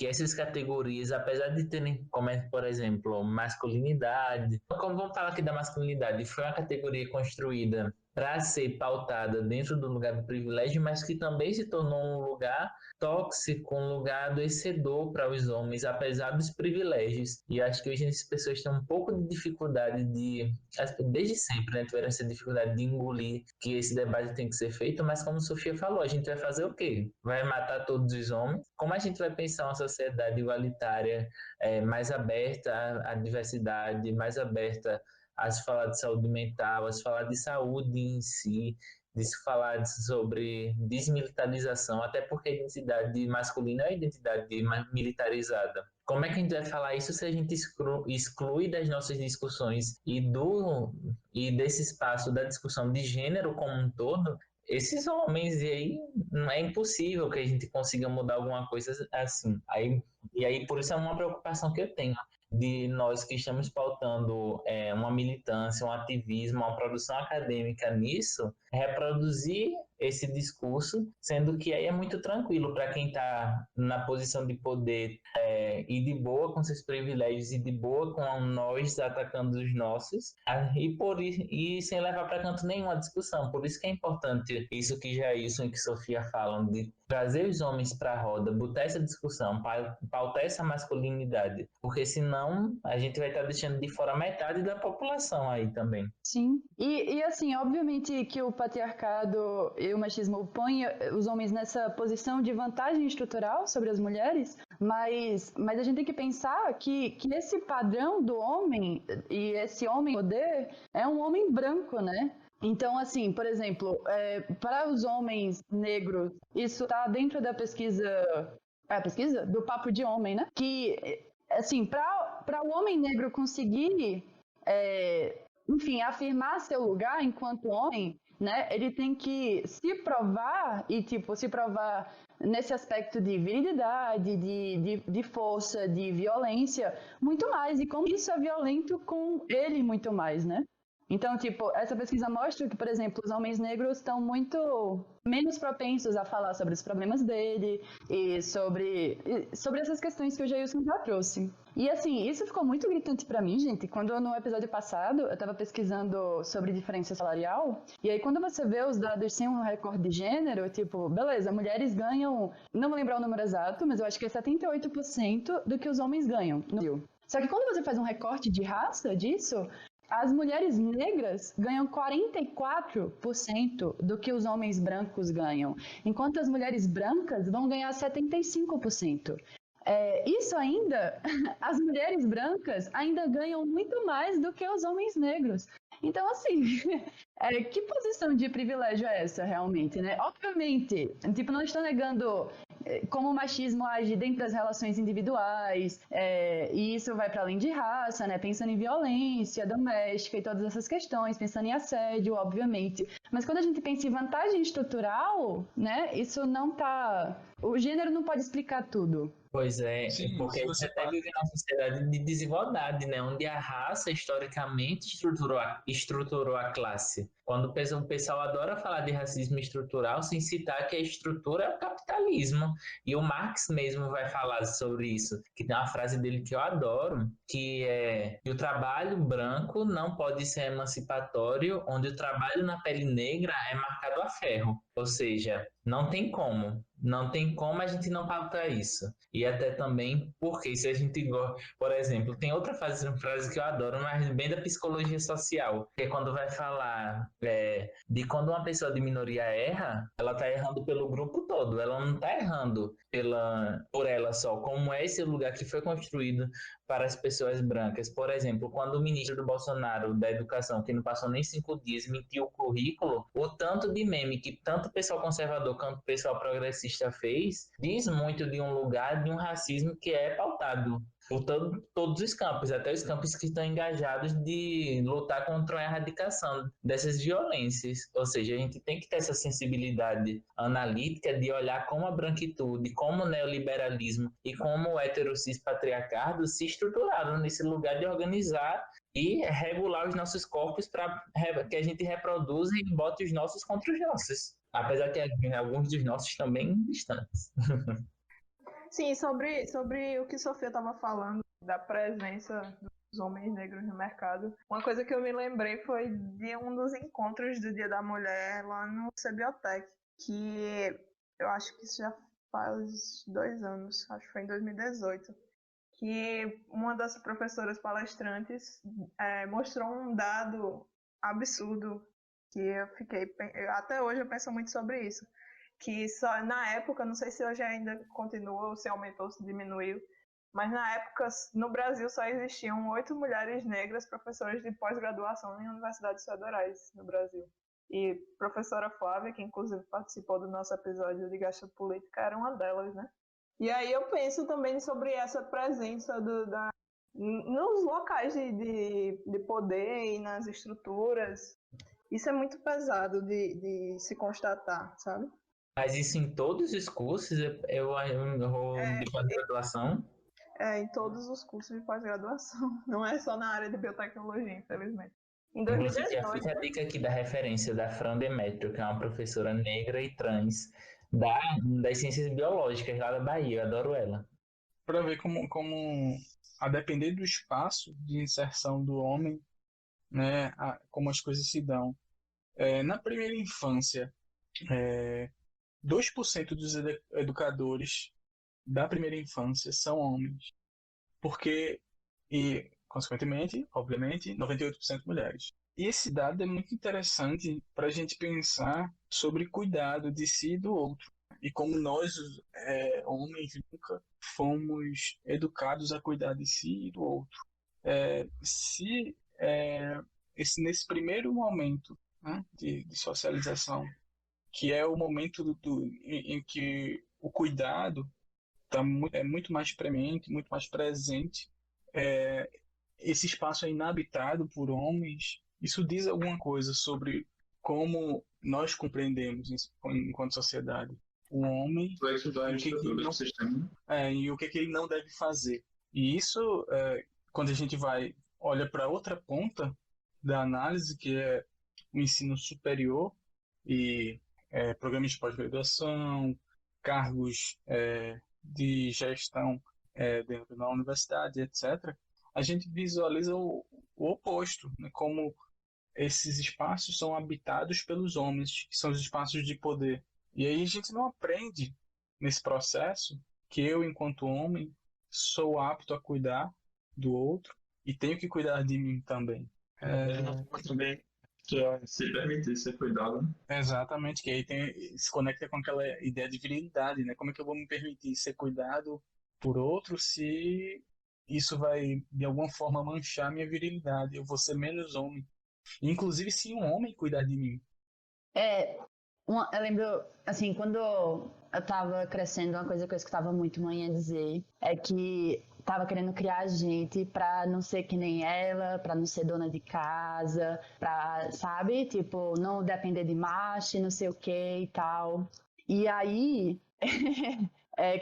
G: essas categorias, apesar de terem, como é, por exemplo, masculinidade, como vamos falar aqui da masculinidade, foi uma categoria construída para ser pautada dentro do lugar do privilégio, mas que também se tornou um lugar tóxico, um lugar adoecedor para os homens, apesar dos privilégios. E acho que hoje as pessoas têm um pouco de dificuldade desde sempre, né, tiveram essa dificuldade de engolir que esse debate tem que ser feito, mas como Sofia falou, a gente vai fazer o quê? Vai matar todos os homens? Como a gente vai pensar uma sociedade igualitária, mais aberta à diversidade, mais aberta a se falar de saúde mental, a se falar de saúde em si, de se falar sobre desmilitarização, até porque a identidade masculina é a identidade militarizada. Como é que a gente vai falar isso se a gente exclui das nossas discussões e desse espaço da discussão de gênero como um todo, esses homens, e aí não é impossível que a gente consiga mudar alguma coisa assim. E aí por isso é uma preocupação que eu tenho, de nós que estamos pautando uma militância, um ativismo, uma produção acadêmica nisso, reproduzir esse discurso, sendo que aí é muito tranquilo para quem está na posição de poder e de boa com seus privilégios e de boa com nós atacando os nossos, e sem levar para canto nenhum a discussão. Por isso que é importante isso que Jailson e que Sofia falam, de trazer os homens para a roda, botar essa discussão, pautar essa masculinidade, porque senão a gente vai estar deixando de fora metade da população aí também.
F: Sim, e assim, obviamente que o patriarcado e o machismo põem os homens nessa posição de vantagem estrutural sobre as mulheres, mas a gente tem que pensar que esse padrão do homem e esse homem poder é um homem branco, né? Então, assim, por exemplo, para os homens negros, isso está dentro da pesquisa do Papo de Homem, né? Que, assim, para o homem negro conseguir, enfim, afirmar seu lugar enquanto homem, né? Ele tem que se provar se provar nesse aspecto de virilidade, de força, de violência, muito mais. E como isso é violento com ele muito mais, né? Então, essa pesquisa mostra que, por exemplo, os homens negros estão muito menos propensos a falar sobre os problemas dele e sobre essas questões que o Jailson já trouxe. E, assim, isso ficou muito gritante pra mim, gente, quando no episódio passado eu tava pesquisando sobre diferença salarial, e aí quando você vê os dados sem um recorde de gênero, beleza, mulheres ganham, não vou lembrar o número exato, mas eu acho que é 78% do que os homens ganham no Brasil. Só que quando você faz um recorte de raça disso, as mulheres negras ganham 44% do que os homens brancos ganham, enquanto as mulheres brancas vão ganhar 75%. Isso ainda, as mulheres brancas ainda ganham muito mais do que os homens negros. Então, assim, que posição de privilégio é essa realmente, né? Obviamente, não estou negando como o machismo age dentro das relações individuais, e isso vai para além de raça, né? Pensando em violência doméstica e todas essas questões, pensando em assédio, obviamente. Mas quando a gente pensa em vantagem estrutural, né? Isso não tá... O gênero não pode explicar tudo.
G: Pois é, porque você até vive numa sociedade de desigualdade, né? Onde a raça historicamente estruturou a classe. Quando o pessoal adora falar de racismo estrutural, sem citar que a estrutura é o capitalismo. E o Marx mesmo vai falar sobre isso, que tem uma frase dele que eu adoro, que é que o trabalho branco não pode ser emancipatório, onde o trabalho na pele negra é marcado a ferro. Ou seja, não tem como a gente não pautar isso. E até também porque se a gente, por exemplo, tem outra frase que eu adoro, mas bem da psicologia social, que é quando vai falar de quando uma pessoa de minoria erra, ela está errando pelo grupo todo, ela não está errando por ela só, como é esse lugar que foi construído para as pessoas brancas. Por exemplo, quando o ministro do Bolsonaro da Educação, que não passou nem 5 dias, mentiu o currículo, o tanto de meme que tanto tanto o pessoal conservador quanto o pessoal progressista fez, diz muito de um lugar de um racismo que é pautado por todos os campos, até os campos que estão engajados de lutar contra a erradicação dessas violências. Ou seja, a gente tem que ter essa sensibilidade analítica de olhar como a branquitude, como o neoliberalismo e como o heterocis patriarcado se estruturaram nesse lugar de organizar e regular os nossos corpos para que a gente reproduza e bote os nossos contra os nossos. Apesar que alguns dos nossos também distantes.
C: Sim, sobre o que Sofia estava falando, da presença dos homens negros no mercado, uma coisa que eu me lembrei foi de um dos encontros do Dia da Mulher lá no Cebiotec, que eu acho que isso já faz 2 anos, acho que foi em 2018, que uma das professoras palestrantes mostrou um dado absurdo, que até hoje eu penso muito sobre isso, que só na época, não sei se hoje ainda continua, ou se aumentou, se diminuiu, mas na época, no Brasil, só existiam 8 mulheres negras professoras de pós-graduação em universidades federais no Brasil. E professora Flávia, que inclusive participou do nosso episódio de Gastropolítica, era uma delas, né? E aí eu penso também sobre essa presença nos locais de poder e nas estruturas. Isso é muito pesado de se constatar, sabe?
G: Mas isso em todos os cursos, eu de pós-graduação?
C: Em todos os cursos de pós-graduação. Não é só na área de biotecnologia, infelizmente. Em
G: Inclusive,
C: 2018...
G: fica a dica aqui da referência da Fran Demétrio, que é uma professora negra e trans das ciências biológicas lá da Bahia. Eu adoro ela.
E: Para ver como, a depender do espaço de inserção do homem, né, como as coisas se dão. Na primeira infância, 2% dos educadores da primeira infância são homens. E, consequentemente, obviamente, 98% mulheres. E esse dado é muito interessante para a gente pensar sobre cuidado de si e do outro. E como nós, homens, nunca fomos educados a cuidar de si e do outro. Nesse primeiro momento, né, de socialização, que é o momento em que o cuidado é muito mais premente, muito mais presente, esse espaço é inabitado por homens. Isso diz alguma coisa sobre como nós compreendemos enquanto sociedade o homem e o que ele não deve fazer. E isso, quando a gente olha para outra ponta da análise, que é o ensino superior e programas de pós-graduação, cargos de gestão dentro da universidade, etc., a gente visualiza o oposto, né? Como esses espaços são habitados pelos homens, que são os espaços de poder. E aí a gente não aprende nesse processo que eu, enquanto homem, sou apto a cuidar do outro e tenho que cuidar de mim também.
H: Também que é se permitir ser cuidado.
E: Exatamente, que aí se conecta com aquela ideia de virilidade, né? Como é que eu vou me permitir ser cuidado por outro se isso vai, de alguma forma, manchar minha virilidade? Eu vou ser menos homem. Inclusive, se um homem cuidar de mim.
F: Eu lembro, assim, quando eu tava crescendo, uma coisa que eu escutava muito mãe dizer é que tava querendo criar gente pra não ser que nem ela, pra não ser dona de casa, pra, sabe? Tipo, não depender de macho, não sei o que e tal. E aí,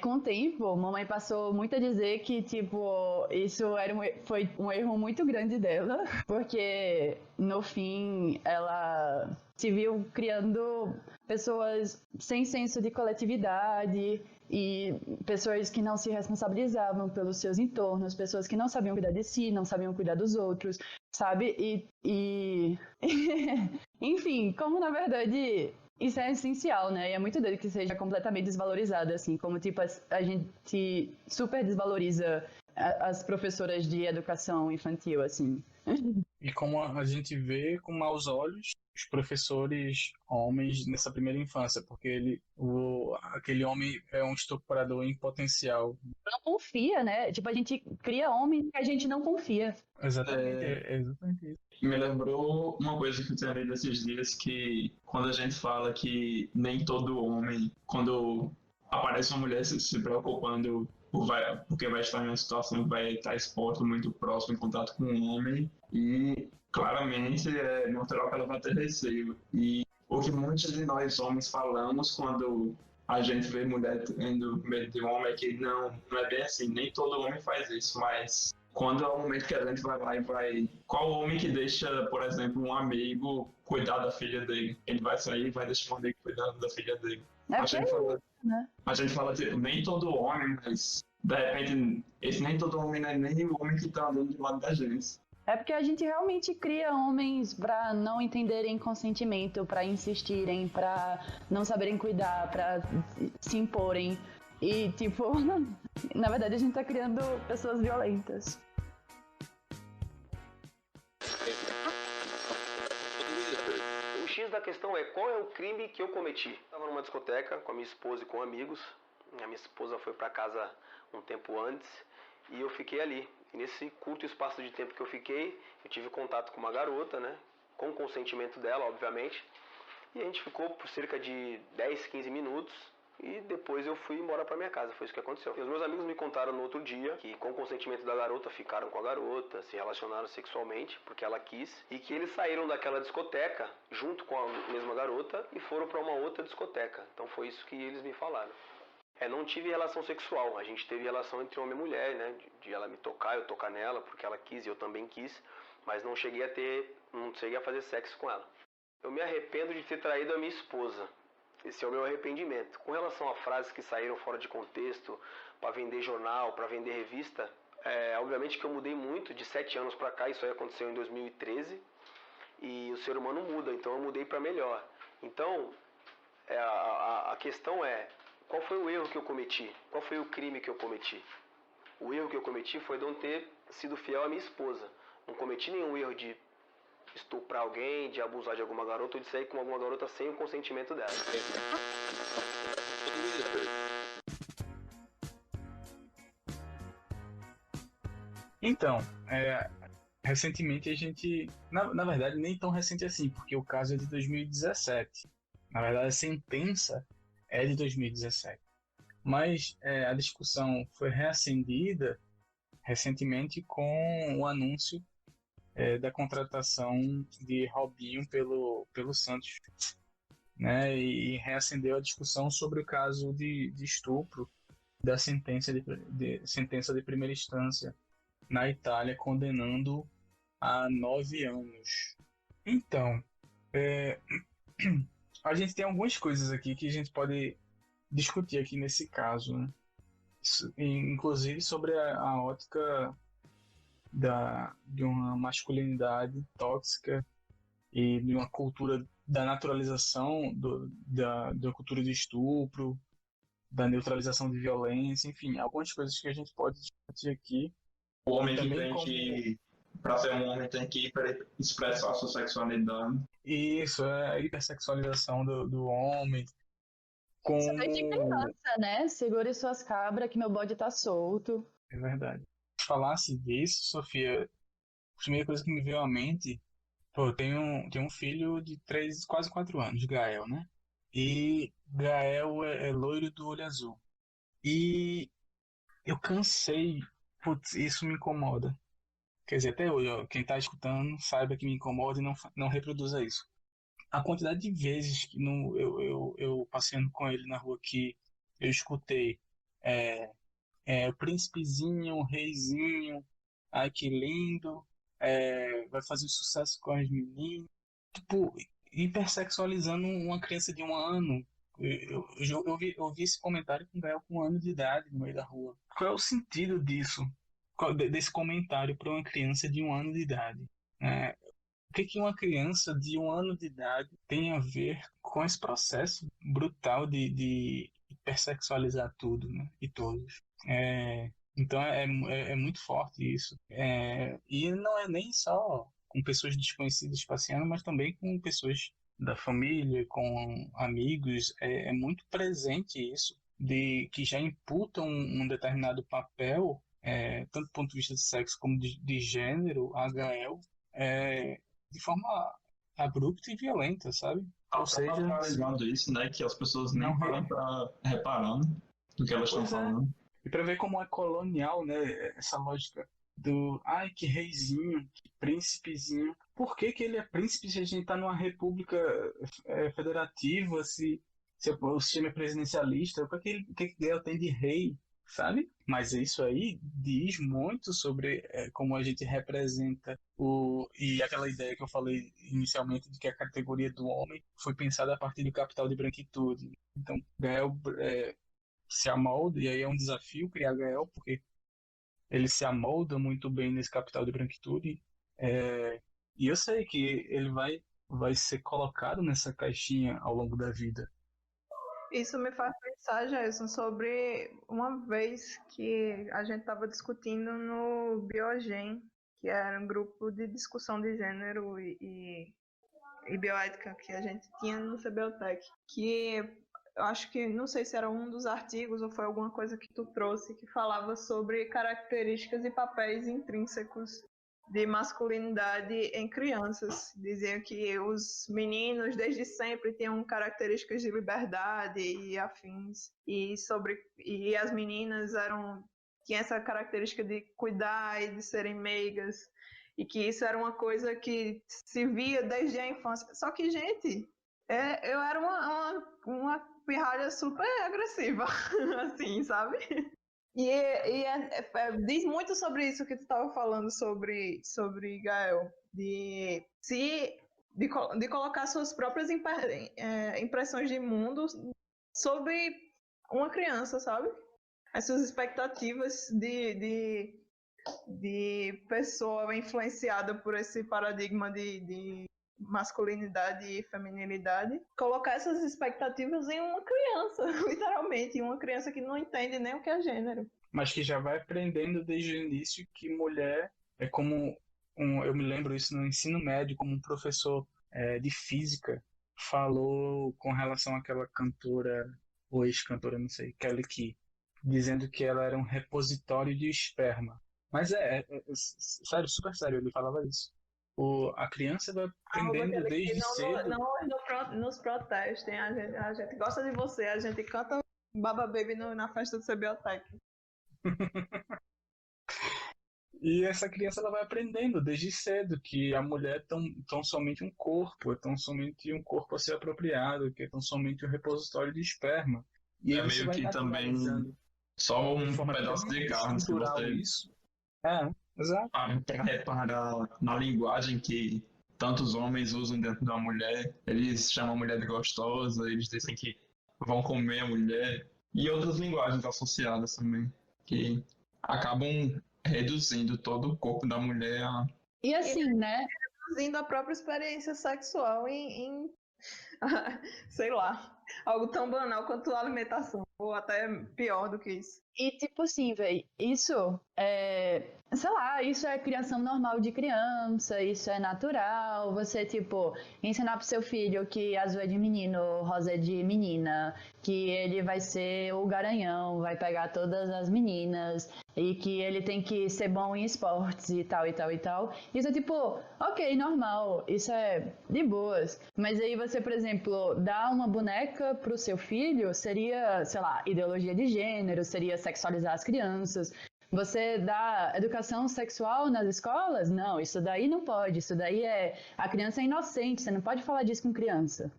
F: com o tempo, mamãe passou muito a dizer que, tipo, isso foi um erro muito grande dela, porque, no fim, ela se viu criando pessoas sem senso de coletividade e pessoas que não se responsabilizavam pelos seus entornos, pessoas que não sabiam cuidar de si, não sabiam cuidar dos outros, sabe? Enfim, como na verdade isso é essencial, né? E é muito doido que seja completamente desvalorizado, assim, como tipo a gente super desvaloriza as professoras de educação infantil, assim.
E: E como a gente vê com maus olhos os professores homens nessa primeira infância, porque aquele homem é um estuprador em potencial.
F: Não confia, né? Tipo, a gente cria homem que a gente não confia.
E: Exatamente, é exatamente isso.
H: Me lembrou uma coisa que eu tinha lido esses dias, que quando a gente fala que nem todo homem, quando aparece uma mulher se preocupando porque vai estar em uma situação que vai estar exposto muito próximo em contato com um homem, e claramente é natural que ela vai ter receio. E o que muitos de nós homens falamos quando a gente vê mulher tendo medo de um homem é que não é bem assim, nem todo homem faz isso, mas quando é o momento que a gente vai lá e vai... Qual homem que deixa, por exemplo, um amigo cuidar da filha dele? Ele vai sair e vai deixar um amigo cuidando da filha dele. A gente fala tipo, nem todo homem, mas de repente, esse nem todo homem não é nem o homem que tá andando do lado da gente.
F: É porque a gente realmente cria homens pra não entenderem consentimento, pra insistirem, pra não saberem cuidar, pra se imporem. E, tipo, na verdade a gente tá criando pessoas violentas.
I: O X da questão é, qual é o crime que eu cometi? Eu estava numa discoteca com a minha esposa e com amigos. A minha esposa foi para casa um tempo antes e eu fiquei ali. E nesse curto espaço de tempo que eu fiquei, eu tive contato com uma garota, né? Com o consentimento dela, obviamente. E a gente ficou por cerca de 10, 15 minutos. E depois eu fui embora pra minha casa, foi isso que aconteceu. E os meus amigos me contaram no outro dia que, com o consentimento da garota, ficaram com a garota, se relacionaram sexualmente, porque ela quis, e que eles saíram daquela discoteca, junto com a mesma garota, e foram pra uma outra discoteca. Então foi isso que eles me falaram. Não tive relação sexual, a gente teve relação entre homem e mulher, né, de ela me tocar, eu tocar nela, porque ela quis e eu também quis, mas não cheguei a fazer sexo com ela. Eu me arrependo de ter traído a minha esposa. Esse é o meu arrependimento. Com relação a frases que saíram fora de contexto, para vender jornal, para vender revista, obviamente que eu mudei muito, de 7 anos para cá, isso aí aconteceu em 2013, e o ser humano muda, então eu mudei para melhor. Então, a questão é, qual foi o erro que eu cometi? Qual foi o crime que eu cometi? O erro que eu cometi foi de não ter sido fiel à minha esposa. Não cometi nenhum erro de estuprar alguém, de abusar de alguma garota ou de sair com alguma garota sem o consentimento dela.
E: Então, recentemente a gente... Na verdade, nem tão recente assim, porque o caso é de 2017. Na verdade, a sentença é de 2017. Mas a discussão foi reacendida recentemente com o anúncio da contratação de Robinho pelo Santos, né? E reacendeu a discussão sobre o caso de estupro da sentença de primeira instância na Itália, condenando a 9 anos. Então, a gente tem algumas coisas aqui que a gente pode discutir aqui nesse caso, né? Inclusive sobre a ótica de uma masculinidade tóxica e de uma cultura da naturalização da cultura de estupro, da neutralização de violência, enfim, algumas coisas que a gente pode discutir aqui.
H: O homem que para ser um homem tem que expressar sua sexualidade.
E: Isso, a hipersexualização do homem.
F: Isso desde criança, né? Segure suas cabras que meu bode tá solto.
E: É verdade. Se falasse disso, Sofia, a primeira coisa que me veio à mente, eu tenho um filho de 3, quase 4 anos, Gael, né? E Gael é loiro do olho azul. E eu cansei, isso me incomoda. Quer dizer, até hoje, quem tá escutando saiba que me incomoda e não reproduza isso. A quantidade de vezes que eu passeando com ele na rua que eu escutei o príncipezinho, o reizinho, ai que lindo, vai fazer sucesso com as meninas, tipo, hipersexualizando uma criança de 1 ano. Eu vi esse comentário com o Gael com 1 ano de idade no meio da rua. Qual é o sentido disso? Desse comentário para uma criança de 1 ano de idade? O que uma criança de 1 ano de idade tem a ver com esse processo brutal de hipersexualizar tudo, né? E todos? Então é muito forte isso. E não é nem só com pessoas desconhecidas passeando, mas também com pessoas da família, com amigos. É muito presente isso, de que já imputam um determinado papel, tanto do ponto de vista de sexo como de gênero, a Gael, de forma abrupta e violenta, sabe? Ou seja,
H: naturalizando isso, né? Que as pessoas nem
E: não
H: param pra reparar, né, do que elas estão
E: Pois é.
H: falando.
E: E para ver como é colonial, né? Essa lógica do, ai, que reizinho, que príncipezinho. Por que que ele é príncipe se a gente está numa república federativa, se o sistema é presidencialista? O que que Gael tem de rei, sabe? Mas isso aí diz muito sobre como a gente representa e aquela ideia que eu falei inicialmente de que a categoria do homem foi pensada a partir do capital de branquitude. Então, Gael se amolda, e aí é um desafio criar Gael, porque ele se amolda muito bem nesse capital de branquitude. E eu sei que ele vai ser colocado nessa caixinha ao longo da vida.
C: Isso me faz pensar, Jason, sobre uma vez que a gente estava discutindo no Biogen, que era um grupo de discussão de gênero e bioética que a gente tinha no CBOTEC, que eu acho que, não sei se era um dos artigos ou foi alguma coisa que tu trouxe, que falava sobre características e papéis intrínsecos de masculinidade em crianças. Diziam que os meninos desde sempre tinham características de liberdade e afins, e as meninas tinham essa característica de cuidar e de serem meigas, e que isso era uma coisa que se via desde a infância. Só que, gente, eu era uma pirralha super agressiva, assim, sabe? Diz muito sobre isso que tu estava falando sobre Gael, de colocar suas próprias impressões de mundo sobre uma criança, sabe? As suas expectativas de pessoa influenciada por esse paradigma de masculinidade e feminilidade, colocar essas expectativas em uma criança, literalmente, uma criança que não entende nem o que é gênero.
E: Mas que já vai aprendendo desde o início que mulher é como eu me lembro isso no ensino médio, como um professor de física falou com relação àquela cantora, ou ex-cantora, não sei, Kelly Key, dizendo que ela era um repositório de esperma. Mas sério, super sério, ele falava isso. A criança vai aprendendo desde cedo.
C: Não nos protestem, a gente gosta de você, a gente canta Baba Baby na festa do CBOTEC.
E: E essa criança ela vai aprendendo desde cedo que a mulher é tão somente um corpo, é tão somente um corpo a ser apropriado, que é tão somente um repositório de esperma. E
H: é
E: aí você
H: meio
E: vai
H: que também só um pedaço de carne, se você...
E: Isso. Exato.
H: Para reparar na linguagem que tantos homens usam dentro da mulher, eles chamam a mulher de gostosa, eles dizem que vão comer a mulher, e outras linguagens associadas também, que acabam reduzindo todo o corpo da mulher a...
F: E assim, né?
C: Reduzindo a própria experiência sexual em sei lá, algo tão banal quanto a alimentação, ou até pior do que isso.
F: E tipo assim, velho, isso sei lá, isso é criação normal de criança, isso é natural. Você, tipo, ensinar pro seu filho que azul é de menino, rosa é de menina, que ele vai ser o garanhão, vai pegar todas as meninas, e que ele tem que ser bom em esportes e tal, e tal, e tal. Isso é tipo, ok, normal, isso é de boas. Mas aí você, por exemplo, dá uma boneca pro seu filho, seria, sei lá, ideologia de gênero, seria sexualizar as crianças. Você dá educação sexual nas escolas? Não, isso daí não pode. Isso daí a criança é inocente, você não pode falar disso com criança.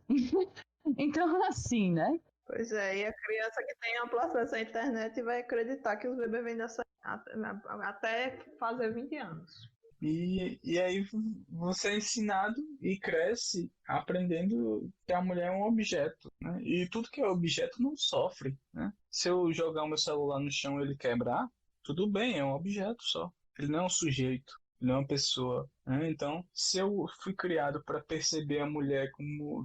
F: Então, assim, né?
C: Pois é, e a criança que tem amplo acesso à internet vai acreditar que os bebês vêm dessa até fazer 20 anos.
E: E aí você é ensinado e cresce aprendendo que a mulher é um objeto, né? E tudo que é objeto não sofre, né? Se eu jogar o meu celular no chão e ele quebrar, tudo bem, é um objeto só. Ele não é um sujeito, ele não é uma pessoa, né? Então, se eu fui criado para perceber a mulher como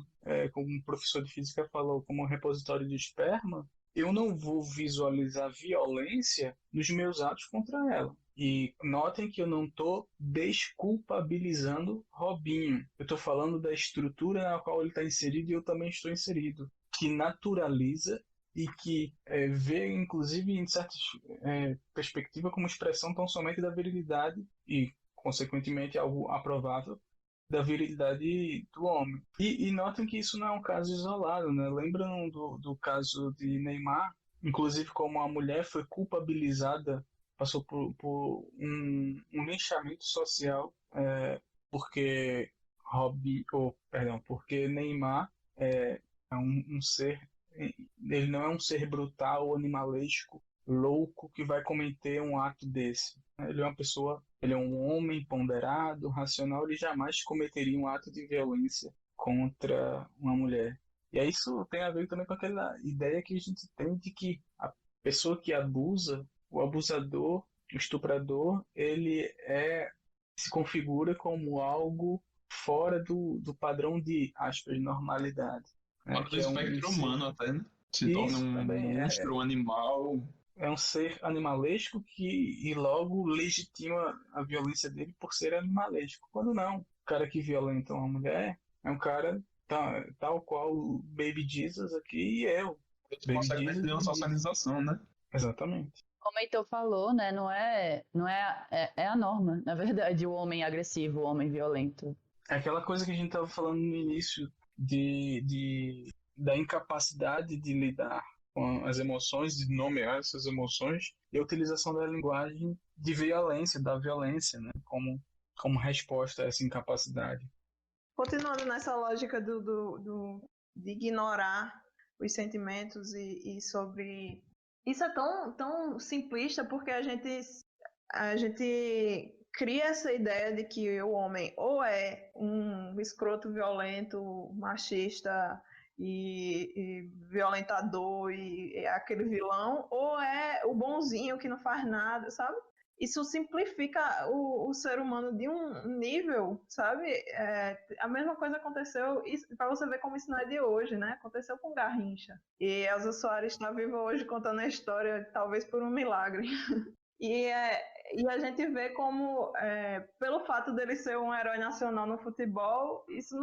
E: um professor de física falou, como um repositório de esperma, eu não vou visualizar violência nos meus atos contra ela. E notem que eu não estou desculpabilizando Robinho. Eu estou falando da estrutura na qual ele está inserido e eu também estou inserido, que naturaliza e que vê, inclusive, em certa perspectiva, como expressão tão somente da virilidade e, consequentemente, algo aprovável da virilidade do homem. E notem que isso não é um caso isolado, né? Lembram do caso de Neymar? Inclusive, como a mulher foi culpabilizada, passou por um linchamento social, porque porque Neymar é um ser, ele não é um ser brutal ou animalesco, louco, que vai cometer um ato desse. Ele é uma pessoa, ele é um homem ponderado, racional, ele jamais cometeria um ato de violência contra uma mulher. E aí isso tem a ver também com aquela ideia que a gente tem de que a pessoa que abusa, o abusador, o estuprador, ele se configura como algo fora do padrão de, aspas, normalidade.
H: Fora do espectro humano até, né? Se torna
E: Isso
H: um
E: também
H: monstro, um animal.
E: é um ser animalesco e logo legitima a violência dele por ser animalesco. Quando não, o cara que violenta uma mulher é um cara tal qual o Baby Jesus aqui e eu.
H: Consequência de uma socialização, né?
E: Exatamente.
F: Como o Heitor falou, né? É a norma, na verdade, o homem agressivo, o homem violento.
E: É aquela coisa que a gente estava falando no início da incapacidade de lidar com as emoções, de nomear essas emoções e a utilização da linguagem de violência, da violência, né? Como resposta a essa incapacidade.
C: Continuando nessa lógica de ignorar os sentimentos e sobre... Isso é tão simplista porque a gente cria essa ideia de que o homem ou é um escroto violento, machista e violentador e é aquele vilão, ou é o bonzinho que não faz nada, sabe? Isso simplifica o ser humano de um nível, sabe? A mesma coisa aconteceu, para você ver como isso não é de hoje, né? Aconteceu com Garrincha. E Elza Soares está viva hoje contando a história, talvez por um milagre. E a gente vê como, pelo fato dele ser um herói nacional no futebol, isso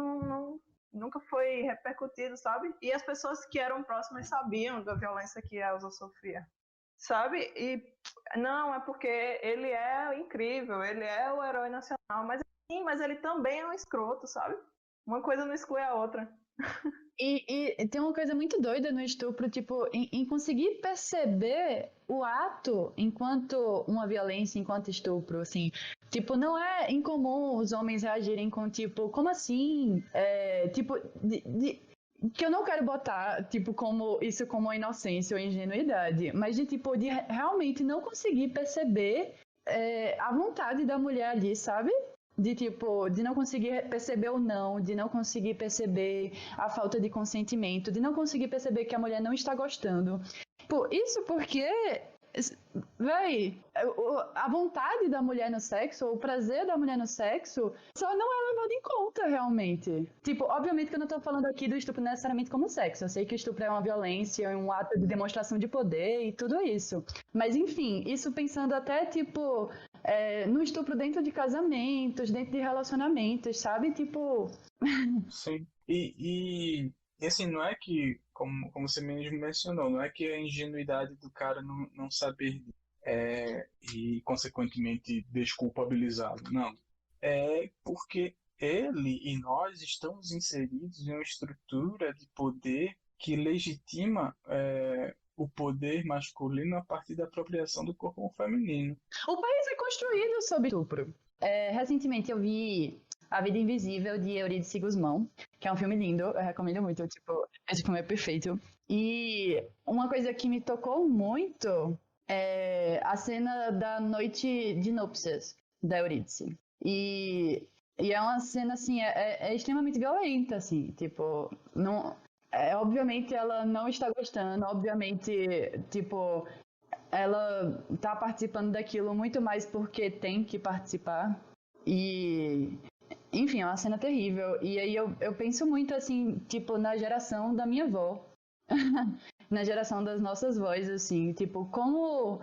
C: nunca foi repercutido, sabe? E as pessoas que eram próximas sabiam da violência que a Elza sofria, sabe? E não, é porque ele é incrível, ele é o herói nacional, mas sim, mas ele também é um escroto, sabe? Uma coisa não exclui a outra.
F: E tem uma coisa muito doida no estupro, tipo, em conseguir perceber o ato enquanto uma violência, enquanto estupro, assim. Tipo, não é incomum os homens reagirem com, tipo, como assim? Tipo, que eu não quero botar, tipo, isso como inocência ou ingenuidade, mas de realmente não conseguir perceber a vontade da mulher ali, sabe? De não conseguir perceber o não, de não conseguir perceber a falta de consentimento, de não conseguir perceber que a mulher não está gostando. Isso porque, véi, a vontade da mulher no sexo, o prazer da mulher no sexo, só não é levado em conta realmente. Tipo, obviamente que eu não estou falando aqui do estupro necessariamente como sexo. Eu sei que o estupro é uma violência, um ato de demonstração de poder e tudo isso. Mas, enfim, isso pensando até, tipo... no estupro dentro de casamentos, dentro de relacionamentos, sabe? Tipo...
E: Sim. E assim, não é que, como você mesmo mencionou, não é que a ingenuidade do cara não saber e, consequentemente, desculpabilizá-lo. Não. É porque ele e nós estamos inseridos em uma estrutura de poder que legitima o poder masculino a partir da apropriação do corpo feminino.
F: O país é construído sobre estupro. Recentemente eu vi A Vida Invisível, de Eurídice Guzmão, que é um filme lindo, eu recomendo muito, tipo, esse filme é perfeito. E uma coisa que me tocou muito é a cena da noite de núpcias da Eurídice. E é uma cena, assim, é extremamente violenta, assim, tipo, não... obviamente ela não está gostando, obviamente, tipo, ela tá participando daquilo muito mais porque tem que participar. E, enfim, é uma cena terrível. E aí eu penso muito, assim, tipo, na geração da minha avó, na geração das nossas vozes, assim, tipo, como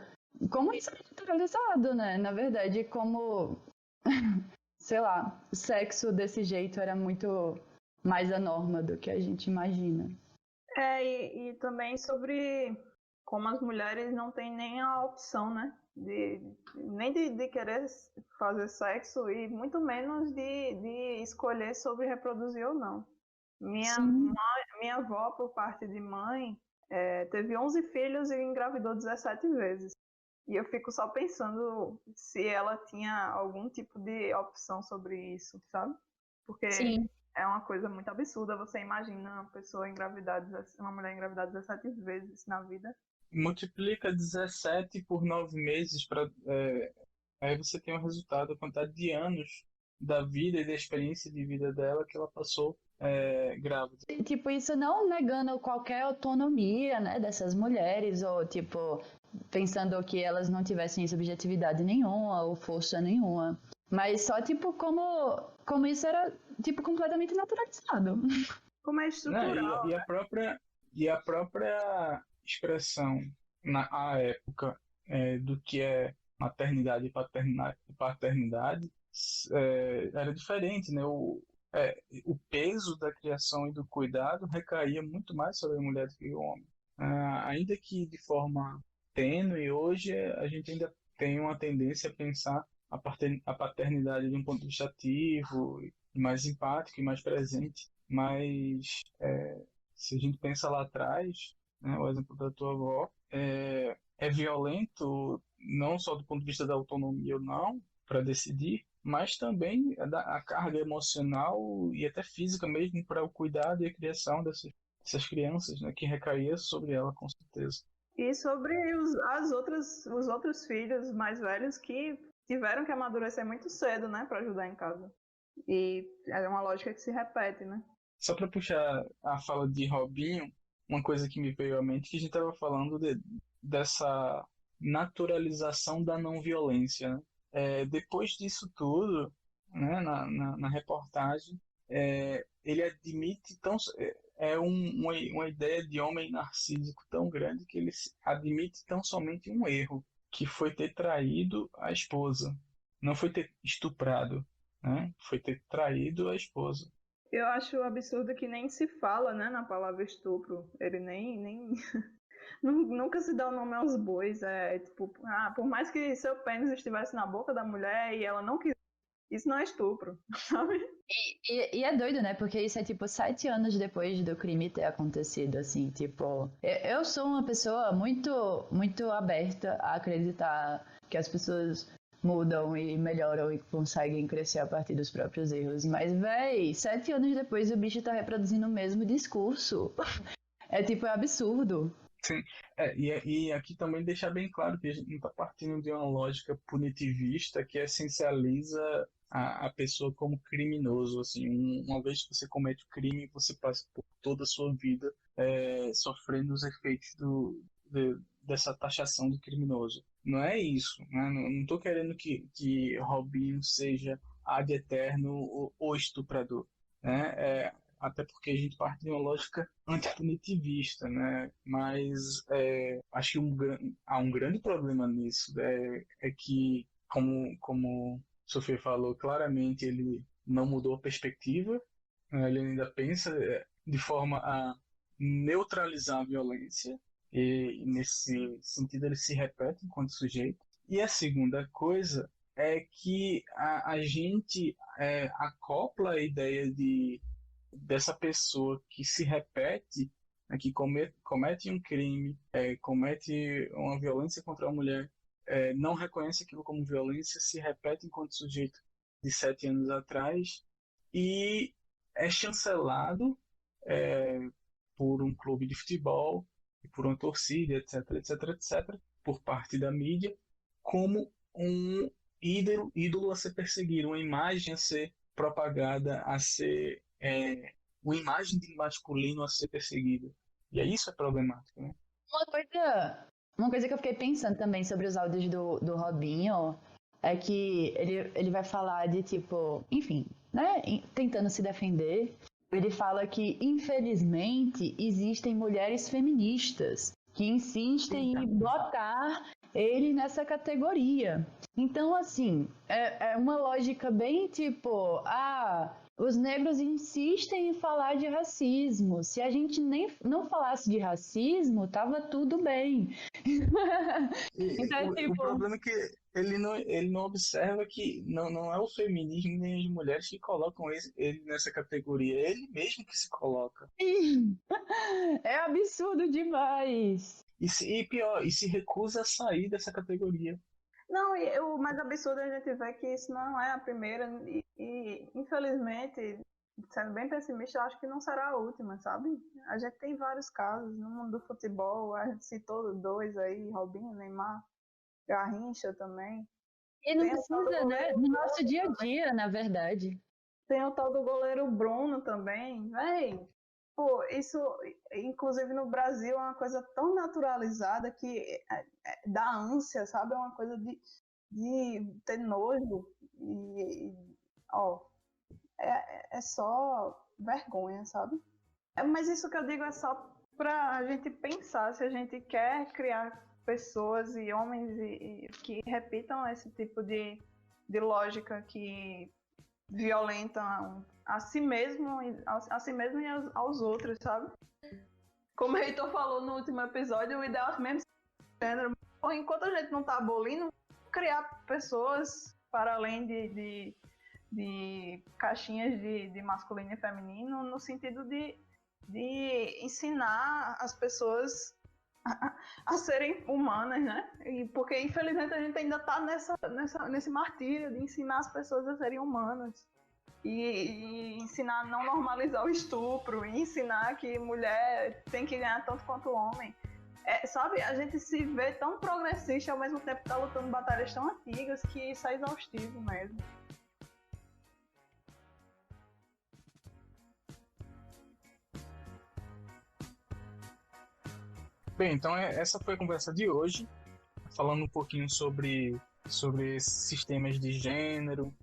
F: isso é naturalizado, né? Na verdade, como, sei lá, sexo desse jeito era muito mais a norma do que a gente imagina.
C: E também sobre como as mulheres não têm nem a opção, né? Nem de querer fazer sexo e muito menos de escolher sobre reproduzir ou não. Minha avó, por parte de mãe, teve 11 filhos e engravidou 17 vezes. E eu fico só pensando se ela tinha algum tipo de opção sobre isso, sabe? Porque
F: Sim.
C: é uma coisa muito absurda. Você imagina uma mulher engravidar 17 vezes na vida.
E: Multiplica 17 por 9 meses, aí você tem o resultado, a quantidade de anos da vida e da experiência de vida dela que ela passou grávida.
F: Tipo, isso não negando qualquer autonomia, né, dessas mulheres, ou tipo, pensando que elas não tivessem subjetividade nenhuma ou força nenhuma. Mas só, tipo, como isso era, tipo, completamente naturalizado.
C: Como é estrutural.
E: E a própria expressão na época do que é maternidade e paternidade era diferente, né? O peso da criação e do cuidado recaía muito mais sobre a mulher do que o homem. Ainda que de forma tênue, hoje a gente ainda tem uma tendência a pensar a paternidade de um ponto de vista ativo, mais empático e mais presente. Mas se a gente pensa lá atrás, né, o exemplo da tua avó, é violento não só do ponto de vista da autonomia ou não, para decidir, mas também a carga emocional e até física mesmo para o cuidado e a criação dessas crianças, né, que recaía sobre ela, com certeza.
C: E sobre os outros filhos mais velhos que tiveram que amadurecer muito cedo, né, para ajudar em casa. E é uma lógica que se repete, né?
E: Só para puxar a fala de Robinho, uma coisa que me veio à mente, que a gente estava falando dessa naturalização da não violência, né? Depois disso tudo, né, na reportagem, ele admite uma ideia de homem narcísico tão grande que ele admite tão somente um erro, que foi ter traído a esposa. Não foi ter estuprado, né? Foi ter traído a esposa.
C: Eu acho absurdo que nem se fala, né, na palavra estupro. Ele nem nunca se dá o nome aos bois. Tipo, por mais que seu pênis estivesse na boca da mulher e ela não quisesse, isso não é estupro, sabe?
F: E é doido, né? Porque isso é tipo 7 anos depois do crime ter acontecido, assim, tipo... Eu sou uma pessoa muito, muito aberta a acreditar que as pessoas mudam e melhoram e conseguem crescer a partir dos próprios erros. Mas, véi, 7 anos depois o bicho tá reproduzindo o mesmo discurso. É absurdo.
E: Sim, e aqui também deixar bem claro que a gente não está partindo de uma lógica punitivista que essencializa a pessoa como criminoso. Assim, uma vez que você comete o crime, você passa por toda a sua vida sofrendo os efeitos dessa taxação de criminoso. Não é isso, né? Não estou querendo que Robinho seja ad eterno o estuprador, né? Até porque a gente parte de uma lógica antipunitivista, né? Mas acho que há um grande problema nisso, é que, como Sofia falou, claramente ele não mudou a perspectiva, né? Ele ainda pensa de forma a neutralizar a violência, e nesse sentido ele se repete enquanto sujeito. E a segunda coisa é que a gente acopla a ideia dessa pessoa que se repete, né, que comete um crime, comete uma violência contra a mulher, não reconhece aquilo como violência, se repete enquanto sujeito de 7 anos atrás e é chancelado por um clube de futebol, por uma torcida, etc, por parte da mídia, como um ídolo a ser perseguido, uma imagem a ser propagada, a ser uma imagem de masculino a ser perseguida. E isso é problemático, né?
F: Uma coisa que eu fiquei pensando também sobre os áudios do Robinho é que ele vai falar de tipo, enfim, né, tentando se defender. Ele fala que, infelizmente, existem mulheres feministas que insistem em botar ele nessa categoria. Então, assim, é uma lógica bem tipo, os negros insistem em falar de racismo. Se a gente não falasse de racismo, tava tudo bem.
E: Então, o problema é que ele não observa que não é o feminismo nem as mulheres que colocam ele nessa categoria. É ele mesmo que se coloca.
F: É absurdo demais.
E: E pior, e se recusa a sair dessa categoria.
C: Não, e o mais absurdo a gente vê que isso não é a primeira e infelizmente, sendo bem pessimista, eu acho que não será a última, sabe? A gente tem vários casos no mundo do futebol, a gente citou 2 aí, Robinho, Neymar, Garrincha também.
F: E não precisa, né? No nosso dia a dia, na verdade.
C: Tem o tal do goleiro Bruno também, véi. Pô, isso, inclusive no Brasil, é uma coisa tão naturalizada que dá ânsia, sabe? É uma coisa de ter nojo. É só vergonha, sabe? Mas isso que eu digo é só pra gente pensar se a gente quer criar pessoas e homens que repitam esse tipo de lógica que violentam a si mesmo e aos outros, sabe? Como o Heitor falou no último episódio, o ideal é mesmo gênero. Enquanto a gente não tá abolindo, criar pessoas para além de caixinhas de masculino e feminino, no sentido de ensinar as pessoas a serem humanas, né? Porque infelizmente a gente ainda tá nesse martírio de ensinar as pessoas a serem humanas. E ensinar a não normalizar o estupro, e ensinar que mulher tem que ganhar tanto quanto homem. Sabe, a gente se vê tão progressista ao mesmo tempo que tá lutando batalhas tão antigas que isso é exaustivo mesmo.
E: Bem, então essa foi a conversa de hoje, falando um pouquinho sobre esses sistemas de gênero,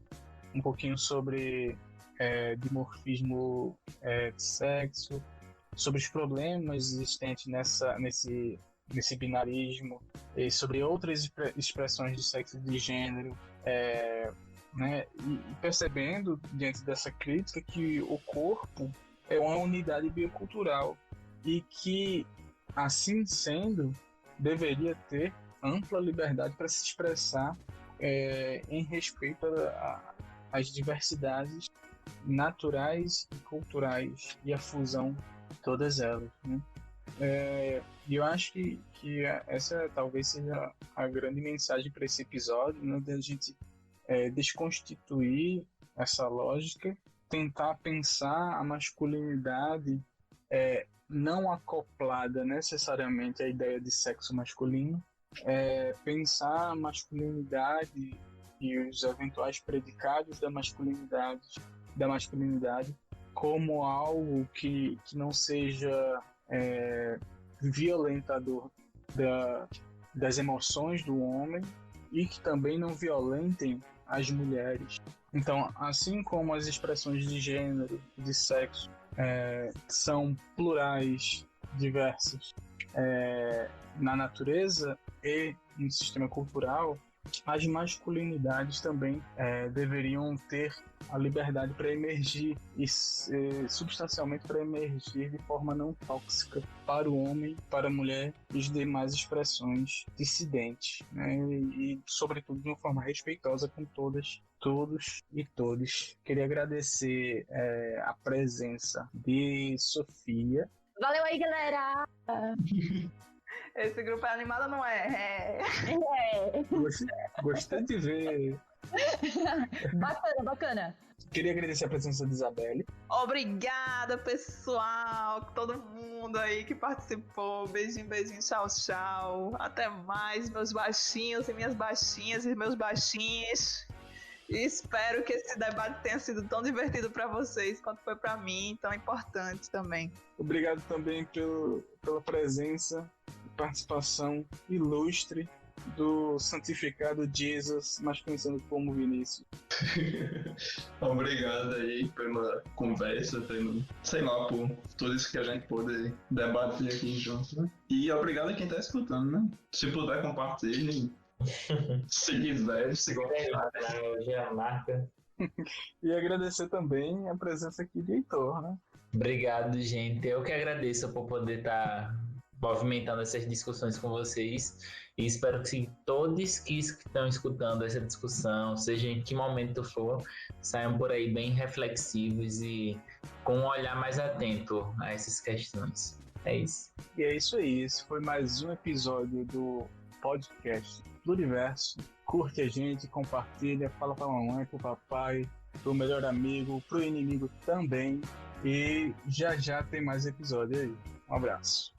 E: um pouquinho sobre dimorfismo de sexo, sobre os problemas existentes nesse binarismo, e sobre outras expressões de sexo e de gênero, né? E percebendo, diante dessa crítica, que o corpo é uma unidade biocultural e que, assim sendo, deveria ter ampla liberdade para se expressar em respeito às diversidades naturais e culturais e a fusão de todas elas, né? E eu acho que essa talvez seja a grande mensagem para esse episódio, né, da gente desconstituir essa lógica, tentar pensar a masculinidade não acoplada necessariamente à ideia de sexo masculino, pensar a masculinidade e os eventuais predicados da masculinidade como algo que não seja violentador das emoções do homem e que também não violentem as mulheres. Então, assim como as expressões de gênero, de sexo, são plurais, diversas na natureza e no sistema cultural, as masculinidades também deveriam ter a liberdade para emergir e substancialmente para emergir de forma não tóxica para o homem, para a mulher e as demais expressões dissidentes, né? E sobretudo de uma forma respeitosa com todas, todos e todes. Queria agradecer a presença de Sofia.
F: Valeu aí, galera!
C: Esse grupo é animado ou não é?
E: Gostei de ver.
F: Bacana.
E: Queria agradecer a presença de Isabelle.
C: Obrigada, pessoal, todo mundo aí que participou. Beijinho, tchau, tchau. Até mais, meus baixinhos e minhas baixinhas e meus baixinhos. E espero que esse debate tenha sido tão divertido para vocês quanto foi para mim, tão importante também.
E: Obrigado também pela presença e participação ilustre do santificado Jesus, mais conhecido como Vinícius.
H: Obrigado aí pela conversa, sei lá, por tudo isso que a gente pôde debater aqui junto, né? E obrigado a quem tá escutando, né? Se puder, compartilhe. Se quiser, se gostar.
G: Hoje é a marca.
E: E agradecer também a presença aqui de Heitor, né?
G: Obrigado, gente. Eu que agradeço por poder estar movimentando essas discussões com vocês. E espero que todos que estão escutando essa discussão, seja em que momento for, saiam por aí bem reflexivos e com um olhar mais atento a essas questões. É isso.
E: E é isso aí. Esse foi mais um episódio do podcast Pluriverso. Curte a gente, compartilha, fala pra mamãe, pro papai, pro melhor amigo, pro inimigo também. E já tem mais episódio aí. Um abraço.